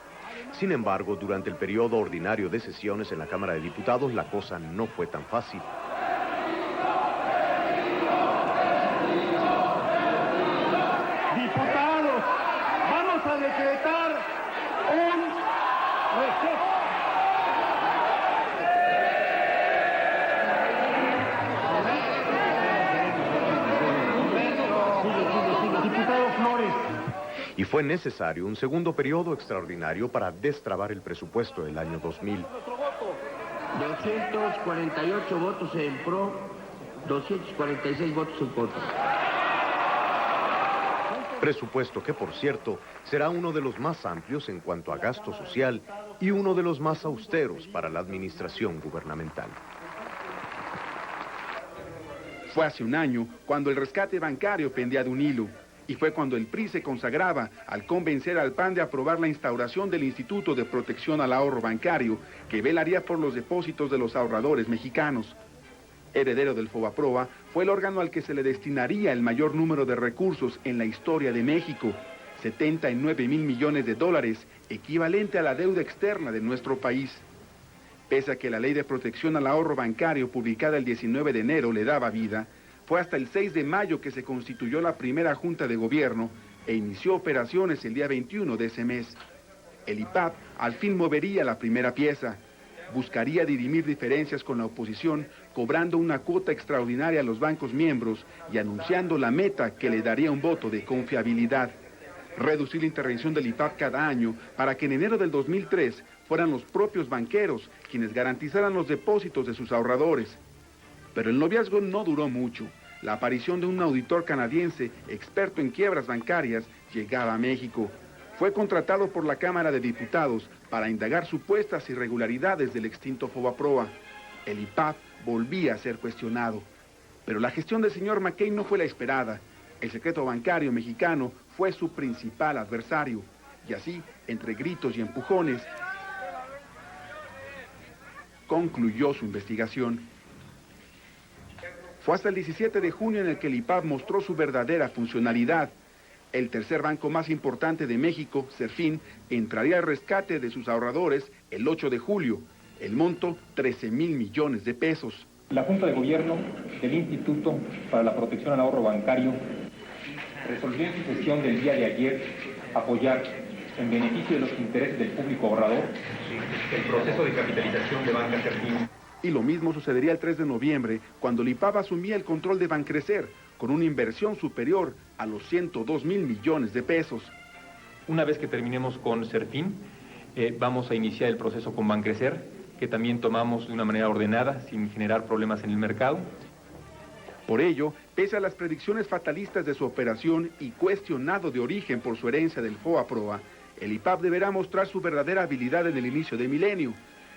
Sin embargo, durante el periodo ordinario de sesiones en la Cámara de Diputados, la cosa no fue tan fácil.
Diputados, vamos a decretar un receso. Diputado Flores.
Y fue necesario un segundo periodo extraordinario para destrabar el presupuesto del año 2000.
248 votos en pro, 246 votos en contra.
Presupuesto que, por cierto, será uno de los más amplios en cuanto a gasto social y uno de los más austeros para la administración gubernamental.
Fue hace un año cuando el rescate bancario pendía de un hilo. Y fue cuando el PRI se consagraba al convencer al PAN de aprobar la instauración del Instituto de Protección al Ahorro Bancario, que velaría por los depósitos de los ahorradores mexicanos. Heredero del FOBAPROA, fue el órgano al que se le destinaría el mayor número de recursos en la historia de México, 79,000 millones de dólares, equivalente a la deuda externa de nuestro país. Pese a que la Ley de Protección al Ahorro Bancario, publicada el 19 de enero, le daba vida, fue hasta el 6 de mayo que se constituyó la primera Junta de Gobierno e inició operaciones el día 21 de ese mes. El IPAP al fin movería la primera pieza. Buscaría dirimir diferencias con la oposición, cobrando una cuota extraordinaria a los bancos miembros y anunciando la meta que le daría un voto de confiabilidad. Reducir la intervención del IPAP cada año para que en enero del 2003 fueran los propios banqueros quienes garantizaran los depósitos de sus ahorradores. Pero el noviazgo no duró mucho. La aparición de un auditor canadiense, experto en quiebras bancarias, llegaba a México. Fue contratado por la Cámara de Diputados para indagar supuestas irregularidades del extinto FOBAPROA. El IPAP volvía a ser cuestionado. Pero la gestión del señor McCain no fue la esperada. El secreto bancario mexicano fue su principal adversario. Y así, entre gritos y empujones, concluyó su investigación. Fue hasta el 17 de junio en el que el IPAP mostró su verdadera funcionalidad. El tercer banco más importante de México, Serfín, entraría al rescate de sus ahorradores el 8 de julio. El monto, 13,000 millones de pesos.
La Junta de Gobierno del Instituto para la Protección al Ahorro Bancario resolvió en su sesión del día de ayer apoyar, en beneficio de los intereses del público ahorrador, el proceso de capitalización de Banca Serfín.
Y lo mismo sucedería el 3 de noviembre, cuando el IPAP asumía el control de Bancrecer, con una inversión superior a los 102,000 millones de pesos.
Una vez que terminemos con Serfín, vamos a iniciar el proceso con Bancrecer, que también tomamos de una manera ordenada, sin generar problemas en el mercado.
Por ello, pese a las predicciones fatalistas de su operación y cuestionado de origen por su herencia del FOBAPROA, el IPAP deberá mostrar su verdadera habilidad en el inicio del milenio,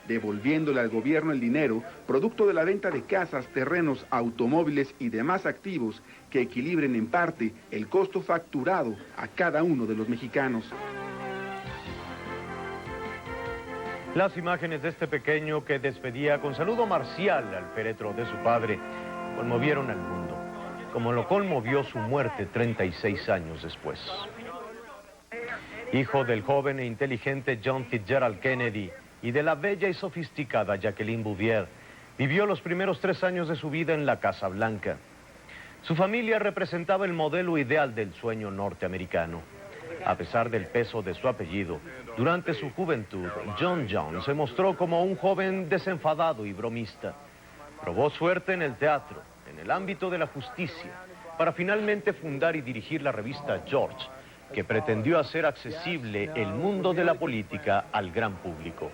devolviéndole al gobierno el dinero, producto de la venta de casas, terrenos, automóviles y demás activos que equilibren en parte el costo facturado a cada uno de los mexicanos.
Las imágenes de este pequeño que despedía con saludo marcial al féretro de su padre conmovieron al mundo, como lo conmovió su muerte 36 años después. Hijo del joven e inteligente John Fitzgerald Kennedy y de la bella y sofisticada Jacqueline Bouvier, vivió los primeros 3 años de su vida en la Casa Blanca. Su familia representaba el modelo ideal del sueño norteamericano. A pesar del peso de su apellido, durante su juventud, John Jones se mostró como un joven desenfadado y bromista. Probó suerte en el teatro, en el ámbito de la justicia, para finalmente fundar y dirigir la revista George, que pretendió hacer accesible el mundo de la política al gran público.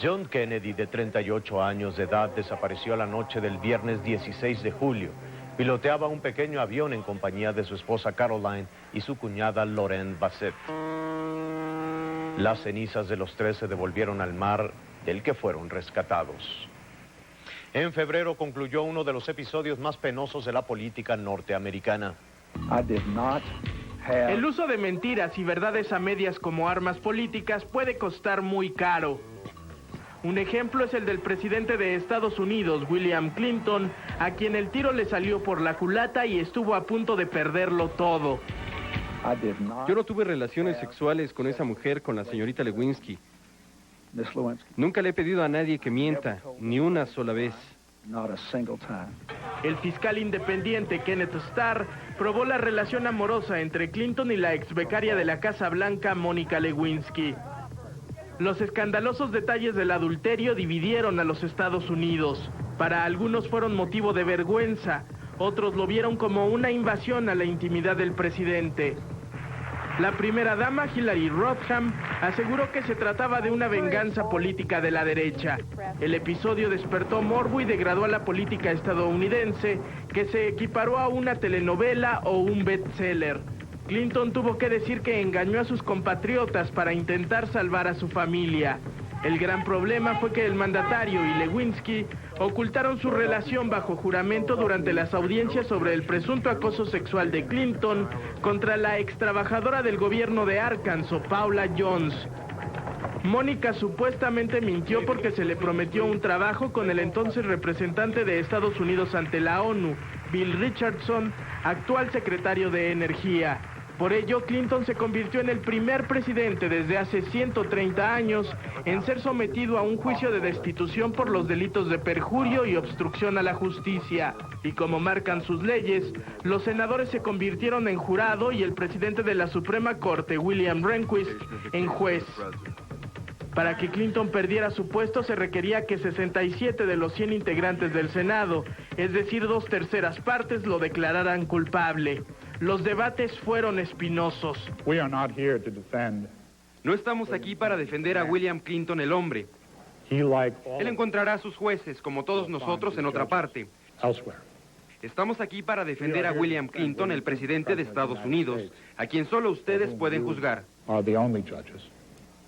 John Kennedy, de 38 años de edad, desapareció la noche del viernes 16 de julio. Piloteaba un pequeño avión en compañía de su esposa Caroline y su cuñada Lorraine Bassett. Las cenizas de los tres se devolvieron al mar, del que fueron rescatados. En febrero concluyó uno de los episodios más penosos de la política norteamericana.
El uso de mentiras y verdades a medias como armas políticas puede costar muy caro. Un ejemplo es el del presidente de Estados Unidos, William Clinton, a quien el tiro le salió por la culata y estuvo a punto de perderlo todo.
Yo no tuve relaciones sexuales con esa mujer, con la señorita Lewinsky. Nunca le he pedido a nadie que mienta, ni una sola vez.
El fiscal independiente Kenneth Starr probó la relación amorosa entre Clinton y la ex becaria de la Casa Blanca, Mónica Lewinsky. Los escandalosos detalles del adulterio dividieron a los Estados Unidos. Para algunos fueron motivo de vergüenza, otros lo vieron como una invasión a la intimidad del presidente. La primera dama, Hillary Rodham, aseguró que se trataba de una venganza política de la derecha. El episodio despertó morbo y degradó a la política estadounidense, que se equiparó a una telenovela o un bestseller. Clinton tuvo que decir que engañó a sus compatriotas para intentar salvar a su familia. El gran problema fue que el mandatario y Lewinsky ocultaron su relación bajo juramento durante las audiencias sobre el presunto acoso sexual de Clinton contra la ex trabajadora del gobierno de Arkansas, Paula Jones. Mónica supuestamente mintió porque se le prometió un trabajo con el entonces representante de Estados Unidos ante la ONU, Bill Richardson, actual secretario de Energía. Por ello, Clinton se convirtió en el primer presidente desde hace 130 años en ser sometido a un juicio de destitución por los delitos de perjurio y obstrucción a la justicia. Y como marcan sus leyes, los senadores se convirtieron en jurado y el presidente de la Suprema Corte, William Rehnquist, en juez. Para que Clinton perdiera su puesto se requería que 67 de los 100 integrantes del Senado, es decir, 2/3 partes, lo declararan culpable. Los debates fueron espinosos.
No estamos aquí para defender a William Clinton el hombre. Él encontrará a sus jueces, como todos nosotros, en otra parte. Estamos aquí para defender a William Clinton, el presidente de Estados Unidos, a quien solo ustedes pueden juzgar.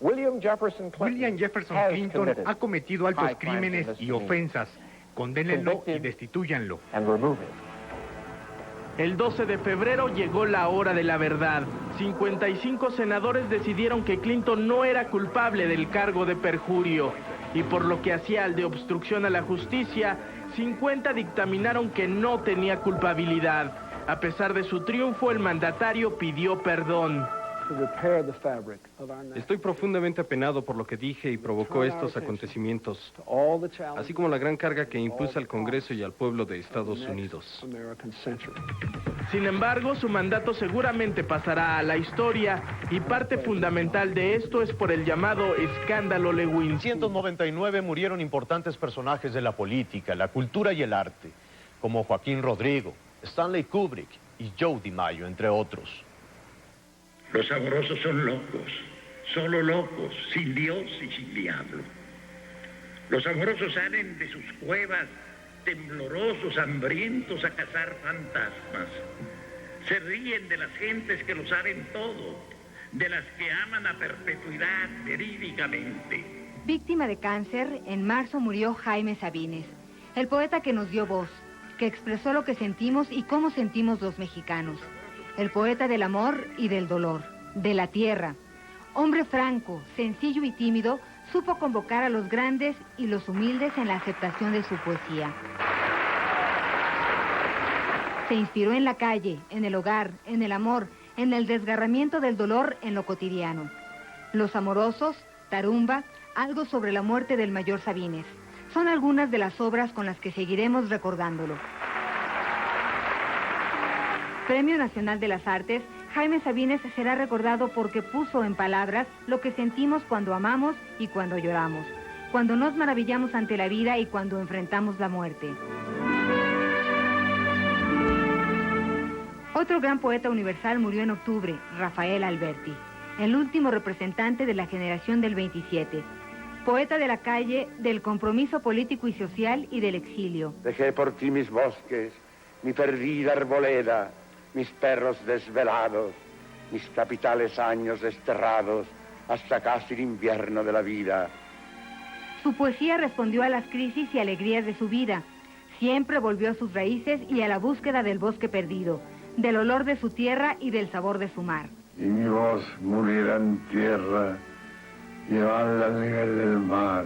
William Jefferson Clinton ha cometido altos crímenes y ofensas. Condénenlo y destitúyanlo.
El 12 de febrero llegó la hora de la verdad. 55 senadores decidieron que Clinton no era culpable del cargo de perjurio. Y por lo que hacía al de obstrucción a la justicia, 50 dictaminaron que no tenía culpabilidad. A pesar de su triunfo, el mandatario pidió perdón.
Estoy profundamente apenado por lo que dije y provocó estos acontecimientos, así como la gran carga que impulsa al Congreso y al pueblo de Estados Unidos.
Sin embargo, su mandato seguramente pasará a la historia y parte fundamental de esto es por el llamado escándalo Lewinsky.
En 1999 murieron importantes personajes de la política, la cultura y el arte, como Joaquín Rodrigo, Stanley Kubrick y Joe DiMaggio, entre otros.
Los amorosos son locos, solo locos, sin Dios y sin diablo. Los amorosos salen de sus cuevas, temblorosos, hambrientos, a cazar fantasmas. Se ríen de las gentes que lo saben todo, de las que aman a perpetuidad verídicamente.
Víctima de cáncer, en marzo murió Jaime Sabines, el poeta que nos dio voz, que expresó lo que sentimos y cómo sentimos los mexicanos. El poeta del amor y del dolor, de la tierra. Hombre franco, sencillo y tímido, supo convocar a los grandes y los humildes en la aceptación de su poesía. Se inspiró en la calle, en el hogar, en el amor, en el desgarramiento del dolor en lo cotidiano. Los Amorosos, Tarumba, algo sobre la muerte del mayor Sabines. Son algunas de las obras con las que seguiremos recordándolo. Premio Nacional de las Artes, Jaime Sabines será recordado porque puso en palabras lo que sentimos cuando amamos y cuando lloramos, cuando nos maravillamos ante la vida y cuando enfrentamos la muerte. Otro gran poeta universal murió en octubre, Rafael Alberti, el último representante de la generación del 27. Poeta de la calle, del compromiso político y social y del exilio.
Dejé por ti mis bosques, mi perdida arboleda, mis perros desvelados, mis capitales años desterrados, hasta casi el invierno de la vida.
Su poesía respondió a las crisis y alegrías de su vida. Siempre volvió a sus raíces y a la búsqueda del bosque perdido, del olor de su tierra y del sabor de su mar.
Y mi voz muriera en tierra, llevadla al nivel del mar.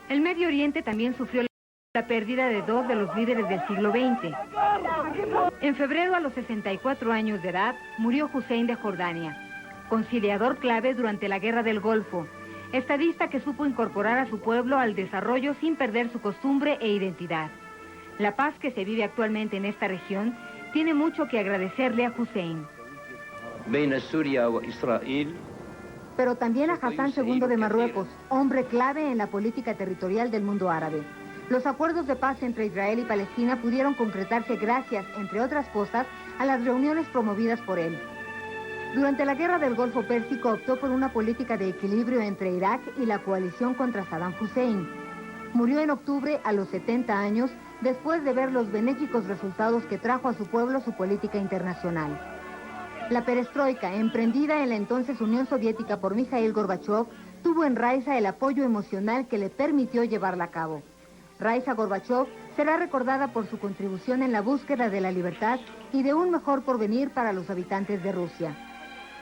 El Medio Oriente también sufrió la pérdida de dos de los líderes del siglo XX. En febrero, a los 64 años de edad, murió Hussein de Jordania, conciliador clave durante la Guerra del Golfo, estadista que supo incorporar a su pueblo al desarrollo sin perder su costumbre e identidad. La paz que se vive actualmente en esta región tiene mucho que agradecerle a Hussein. Pero también a Hassan II de Marruecos, hombre clave en la política territorial del mundo árabe. Los acuerdos de paz entre Israel y Palestina pudieron concretarse gracias, entre otras cosas, a las reuniones promovidas por él. Durante la Guerra del Golfo Pérsico optó por una política de equilibrio entre Irak y la coalición contra Saddam Hussein. Murió en octubre a los 70 años, después de ver los benéficos resultados que trajo a su pueblo su política internacional. La perestroika, emprendida en la entonces Unión Soviética por Mikhail Gorbachev, tuvo en Raiza el apoyo emocional que le permitió llevarla a cabo. Raiza Gorbachev será recordada por su contribución en la búsqueda de la libertad y de un mejor porvenir para los habitantes de Rusia.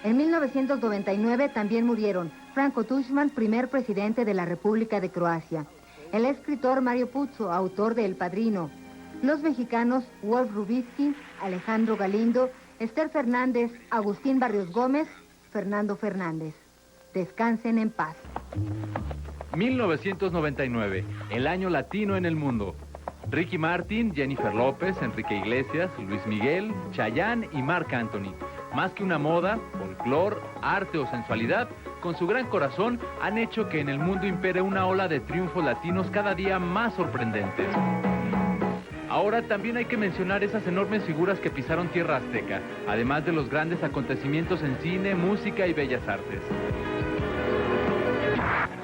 En 1999 también murieron Franjo Tuđman, primer presidente de la República de Croacia, el escritor Mario Puzo, autor de El Padrino, los mexicanos Wolf Rubinsky, Alejandro Galindo, Esther Fernández, Agustín Barrios Gómez, Fernando Fernández. Descansen en paz.
1999, el año latino en el mundo. Ricky Martin, Jennifer López, Enrique Iglesias, Luis Miguel, Chayanne y Marc Anthony. Más que una moda, folclor, arte o sensualidad, con su gran corazón han hecho que en el mundo impere una ola de triunfos latinos cada día más sorprendentes. Ahora también hay que mencionar esas enormes figuras que pisaron tierra azteca, además de los grandes acontecimientos en cine, música y bellas artes.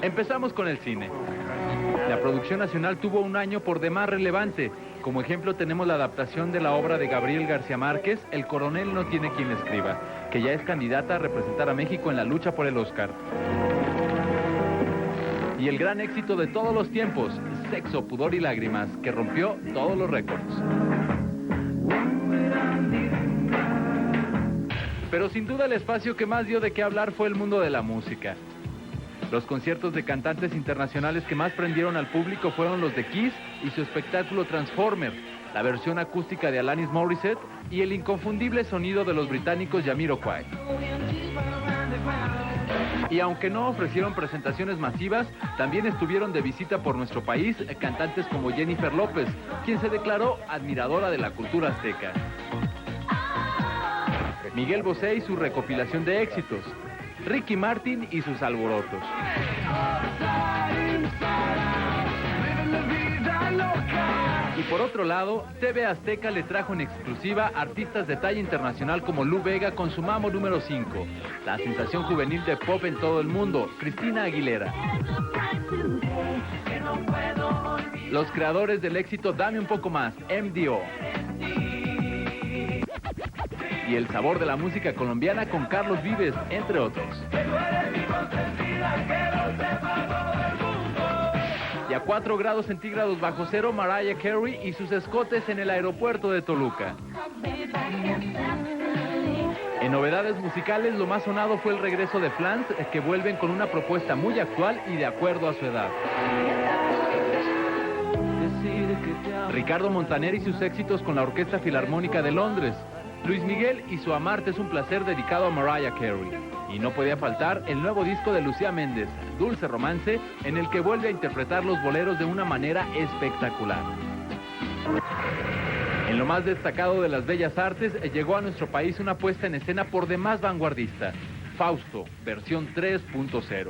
Empezamos con el cine. La producción nacional tuvo un año por demás relevante. Como ejemplo tenemos la adaptación de la obra de Gabriel García Márquez, El coronel no tiene quien le escriba, que ya es candidata a representar a México en la lucha por el Oscar. Y el gran éxito de todos los tiempos, Sexo, pudor y lágrimas, que rompió todos los récords. Pero sin duda el espacio que más dio de qué hablar fue el mundo de la música. Los conciertos de cantantes internacionales que más prendieron al público fueron los de Kiss y su espectáculo Transformer, la versión acústica de Alanis Morissette y el inconfundible sonido de los británicos Jamiroquai. Y aunque no ofrecieron presentaciones masivas, también estuvieron de visita por nuestro país cantantes como Jennifer López, quien se declaró admiradora de la cultura azteca. Miguel Bosé y su recopilación de éxitos. Ricky Martin y sus alborotos. Y por otro lado, TV Azteca le trajo en exclusiva artistas de talla internacional como Lou Bega con su Mambo número 5, la sensación juvenil de pop en todo el mundo, Cristina Aguilera. Los creadores del éxito Dame un poco más, MDO. Y el sabor de la música colombiana con Carlos Vives, entre otros. Y a 4 grados centígrados bajo cero, Mariah Carey y sus escotes en el aeropuerto de Toluca. En novedades musicales, lo más sonado fue el regreso de Flans, que vuelven con una propuesta muy actual y de acuerdo a su edad. Ricardo Montaner y sus éxitos con la Orquesta Filarmónica de Londres. Luis Miguel y Su Amarte es un placer, dedicado a Mariah Carey. Y no podía faltar el nuevo disco de Lucía Méndez, Dulce Romance, en el que vuelve a interpretar los boleros de una manera espectacular. En lo más destacado de las bellas artes, llegó a nuestro país una puesta en escena por demás vanguardista, Fausto, versión 3.0.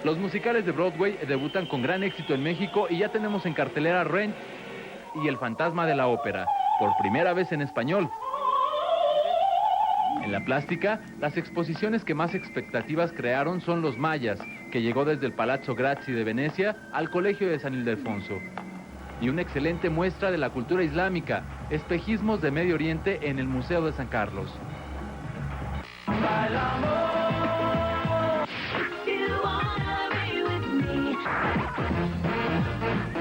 Los musicales de Broadway debutan con gran éxito en México y ya tenemos en cartelera Rent y El Fantasma de la Ópera, por primera vez en español. En la plástica, las exposiciones que más expectativas crearon son Los Mayas, que llegó desde el Palazzo Grassi de Venecia al Colegio de San Ildefonso. Y una excelente muestra de la cultura islámica, Espejismos de Medio Oriente en el Museo de San Carlos.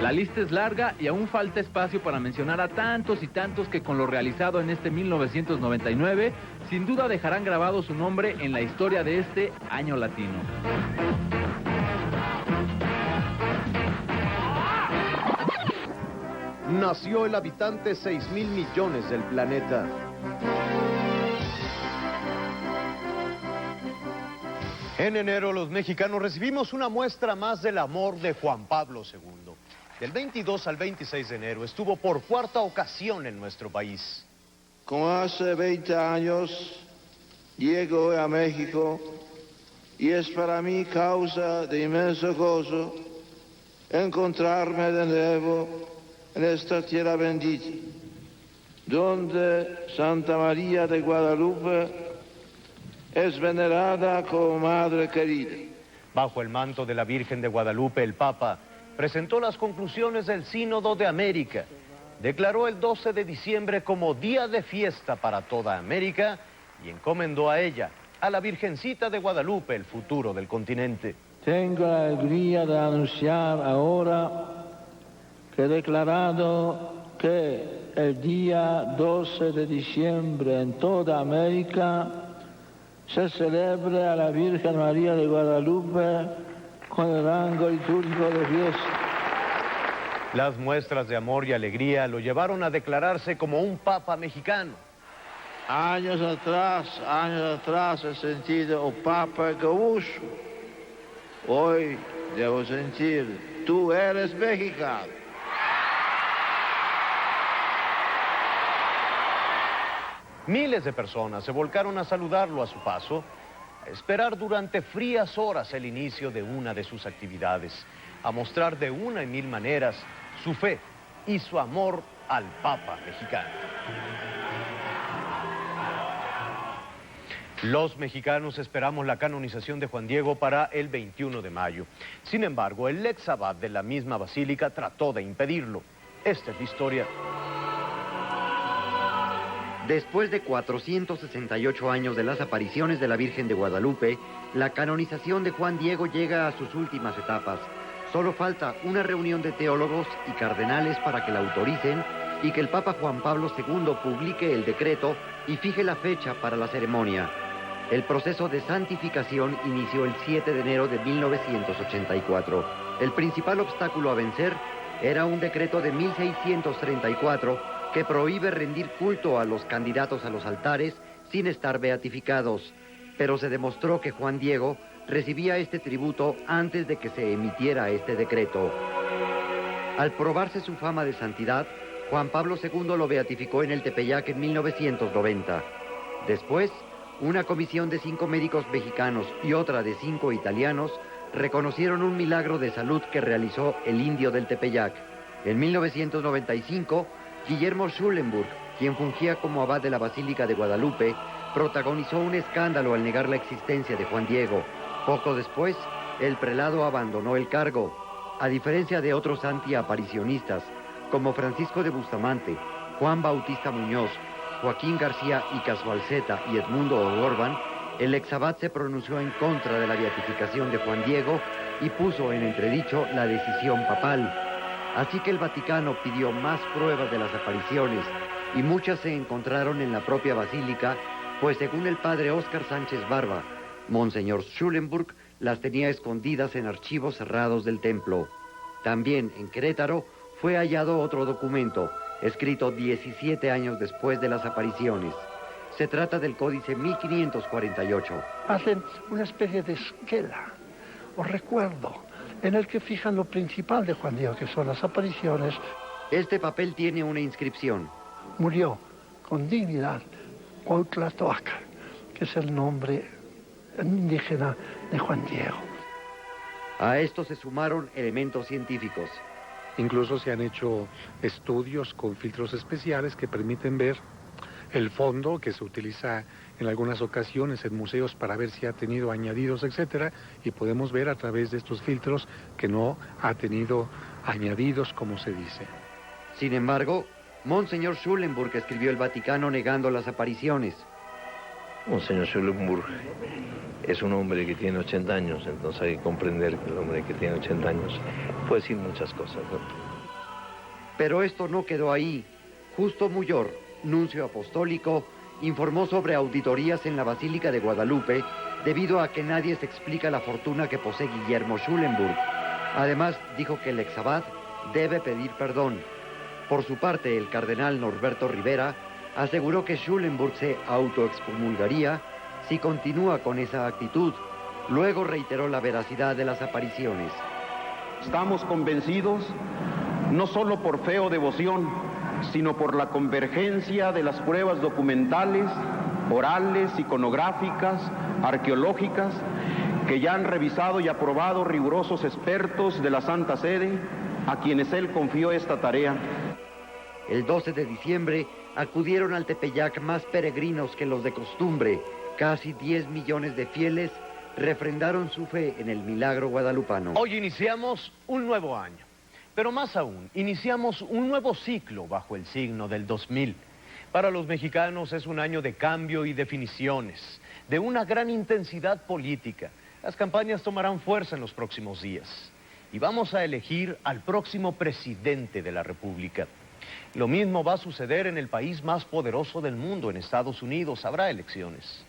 La lista es larga y aún falta espacio para mencionar a tantos y tantos que con lo realizado en este 1999, sin duda dejarán grabado su nombre en la historia de este año latino.
Nació el habitante 6.000 millones del planeta. En enero, los mexicanos recibimos una muestra más del amor de Juan Pablo II. Del 22 al 26 de enero estuvo por cuarta ocasión en nuestro país.
Como hace 20 años, llego a México y es para mí causa de inmenso gozo encontrarme de nuevo en esta tierra bendita, donde Santa María de Guadalupe es venerada como Madre querida.
Bajo el manto de la Virgen de Guadalupe, el Papa presentó las conclusiones del Sínodo de América. Declaró el 12 de diciembre como día de fiesta para toda América y encomendó a ella, a la Virgencita de Guadalupe, el futuro del continente.
Tengo la alegría de anunciar ahora que he declarado que el día 12 de diciembre en toda América se celebre a la Virgen María de Guadalupe con el rango litúrgico de fiesta.
Las muestras de amor y alegría lo llevaron a declararse como un papa mexicano.
Años atrás he sentido un papa gaúcho. Hoy debo sentir, tú eres mexicano.
Miles de personas se volcaron a saludarlo a su paso, a esperar durante frías horas el inicio de una de sus actividades, a mostrar de una y mil maneras su fe y su amor al Papa mexicano. Los mexicanos esperamos la canonización de Juan Diego para el 21 de mayo. Sin embargo, el ex abad de la misma basílica trató de impedirlo. Esta es la historia.
Después de 468 años de las apariciones de la Virgen de Guadalupe, la canonización de Juan Diego llega a sus últimas etapas. Solo falta una reunión de teólogos y cardenales para que la autoricen y que el Papa Juan Pablo II publique el decreto y fije la fecha para la ceremonia. El proceso de santificación inició el 7 de enero de 1984. El principal obstáculo a vencer era un decreto de 1634 que prohíbe rendir culto a los candidatos a los altares sin estar beatificados. Pero se demostró que Juan Diego recibía este tributo antes de que se emitiera este decreto. Al probarse su fama de santidad, Juan Pablo II lo beatificó en el Tepeyac en 1990. Después, una comisión de 5 médicos mexicanos y otra de 5 italianos reconocieron un milagro de salud que realizó el indio del Tepeyac. En 1995, Guillermo Schulenburg, quien fungía como abad de la Basílica de Guadalupe, protagonizó un escándalo al negar la existencia de Juan Diego. Poco después, el prelado abandonó el cargo. A diferencia de otros antiaparicionistas, como Francisco de Bustamante, Juan Bautista Muñoz, Joaquín García y Casualceta y Edmundo O'Gorman, el exabad se pronunció en contra de la beatificación de Juan Diego y puso en entredicho la decisión papal. Así que el Vaticano pidió más pruebas de las apariciones y muchas se encontraron en la propia basílica pues según el padre Óscar Sánchez Barba, Monseñor Schulenburg las tenía escondidas en archivos cerrados del templo. También en Querétaro fue hallado otro documento, escrito 17 años después de las apariciones. Se trata del Códice 1548.
Hacen una especie de esquela o recuerdo en el que fijan lo principal de Juan Diego, que son las apariciones.
Este papel tiene una inscripción.
Murió con dignidad Cuauhtlatoac, que es el nombre indígena de Juan Diego.
A esto se sumaron elementos científicos.
Incluso se han hecho estudios con filtros especiales que permiten ver el fondo que se utiliza en algunas ocasiones en museos para ver si ha tenido añadidos, etcétera, y podemos ver a través de estos filtros que no ha tenido añadidos, como se dice.
Sin embargo, Monseñor Schulenburg escribió el Vaticano negando las apariciones.
Monseñor Schulenburg es un hombre que tiene 80 años, entonces hay que comprender que el hombre que tiene 80 años puede decir muchas cosas, ¿no?
Pero esto no quedó ahí. Justo Muyor, nuncio apostólico, informó sobre auditorías en la Basílica de Guadalupe debido a que nadie se explica la fortuna que posee Guillermo Schulenburg. Además, dijo que el exabad debe pedir perdón. Por su parte, el cardenal Norberto Rivera aseguró que Schulenburg se autoexcomulgaría si continúa con esa actitud. Luego reiteró la veracidad de las apariciones.
Estamos convencidos, no solo por fe o devoción, sino por la convergencia de las pruebas documentales, orales, iconográficas, arqueológicas, que ya han revisado y aprobado rigurosos expertos de la Santa Sede, a quienes él confió esta tarea.
El 12 de diciembre acudieron al Tepeyac más peregrinos que los de costumbre. Casi 10 millones de fieles refrendaron su fe en el milagro guadalupano.
Hoy iniciamos un nuevo año, pero más aún, iniciamos un nuevo ciclo bajo el signo del 2000. Para los mexicanos es un año de cambio y definiciones, de una gran intensidad política. Las campañas tomarán fuerza en los próximos días y vamos a elegir al próximo presidente de la República. Lo mismo va a suceder en el país más poderoso del mundo, en Estados Unidos. Habrá elecciones.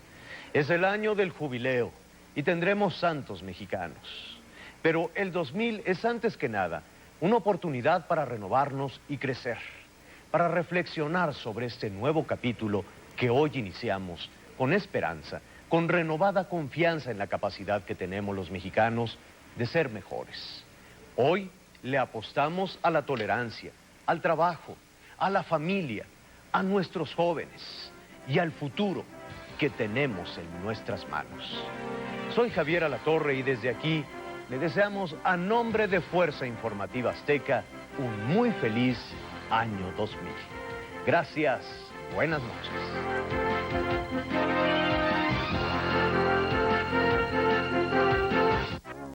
Es el año del jubileo y tendremos santos mexicanos. Pero el 2000 es antes que nada una oportunidad para renovarnos y crecer, para reflexionar sobre este nuevo capítulo que hoy iniciamos con esperanza, con renovada confianza en la capacidad que tenemos los mexicanos de ser mejores. Hoy le apostamos a la tolerancia, al trabajo, a la familia, a nuestros jóvenes y al futuro que tenemos en nuestras manos. Soy Javier Alatorre y desde aquí le deseamos a nombre de Fuerza Informativa Azteca un muy feliz año 2000. Gracias, buenas noches.